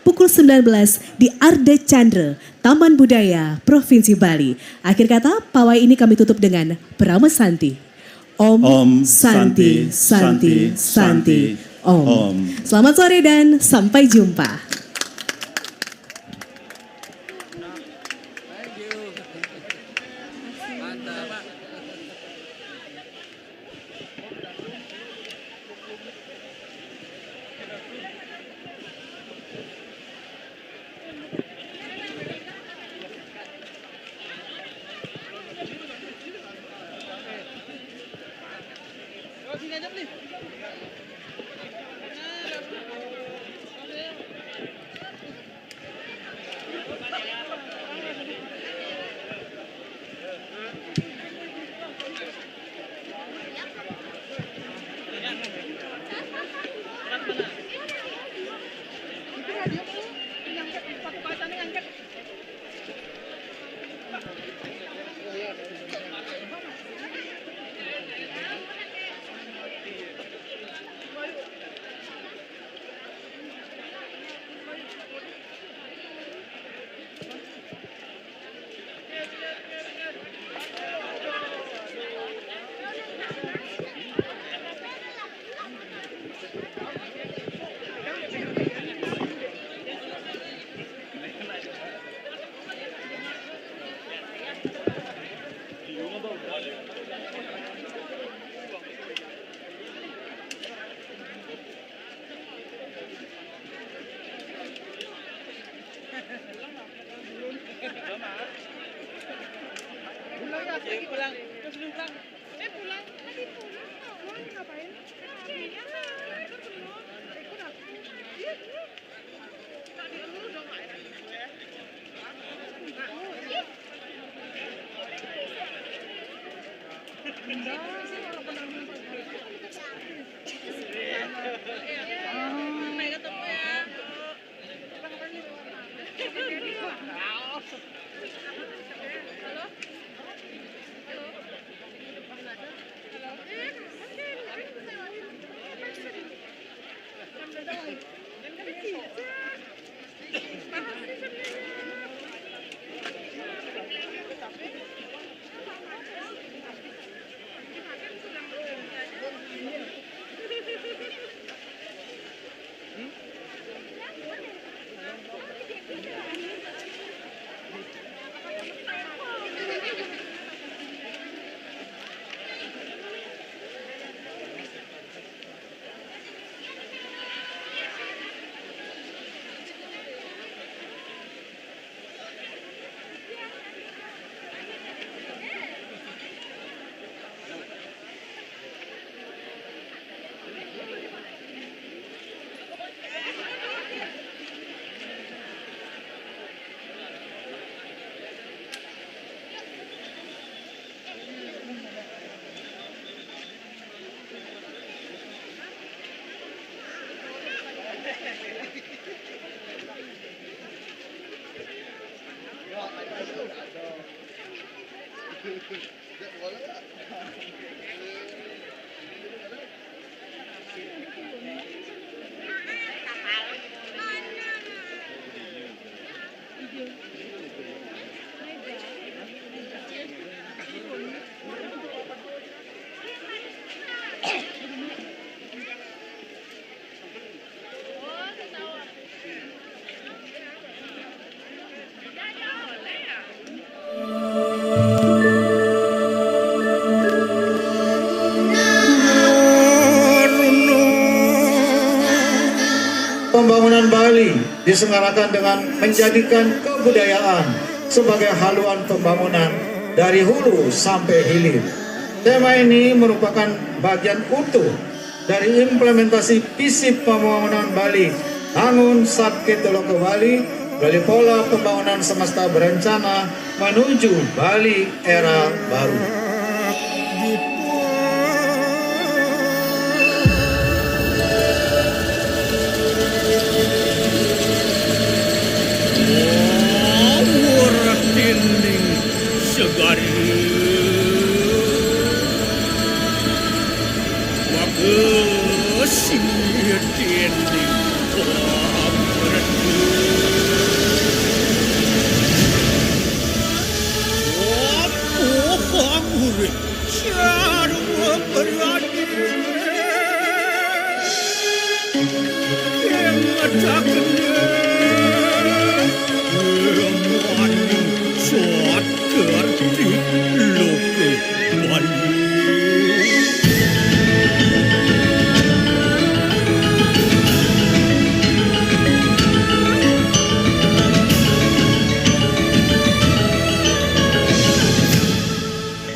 pukul 19 di Arda Chandra, Taman Budaya Provinsi Bali. Akhir kata, pawai ini kami tutup dengan Brahma Santi. Om Santi Santi Santi Om. Selamat sore dan sampai jumpa. Pembangunan Bali diselenggarakan dengan menjadikan kebudayaan sebagai haluan pembangunan dari hulu sampai hilir. Tema ini merupakan bagian utuh dari implementasi visi pembangunan Bali Angun Sabke Toloke Bali dari pola pembangunan semesta berencana menuju Bali era baru.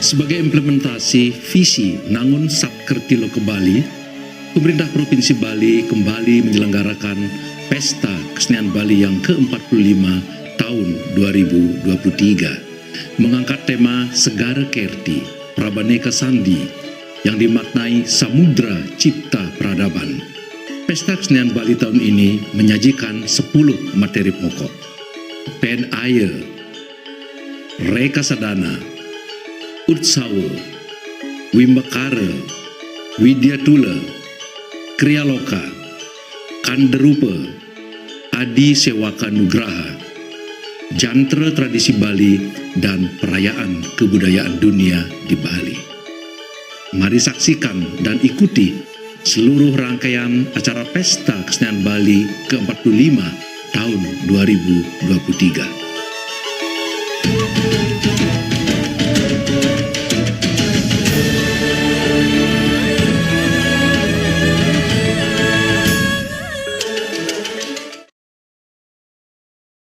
Sebagai implementasi visi Nangun Sabkerti Loke Bali, pemerintah Provinsi Bali kembali menyelenggarakan Pesta Kesenian Bali yang ke-45 tahun 2023, mengangkat tema Segara Kerti Prabaneka Sandi yang dimaknai Samudra Cipta Peradaban. Pesta Kesenian Bali tahun ini menyajikan 10 materi pokok: Pen Air, Reka Sadana, Utsawa, Wimbakara, Widyatula, Kriyaloka, Kanderupa, Adi Sewaka Nugraha, Jantra Tradisi Bali, dan Perayaan Kebudayaan Dunia di Bali. Mari saksikan dan ikuti seluruh rangkaian acara Pesta Kesenian Bali ke-45 tahun 2023.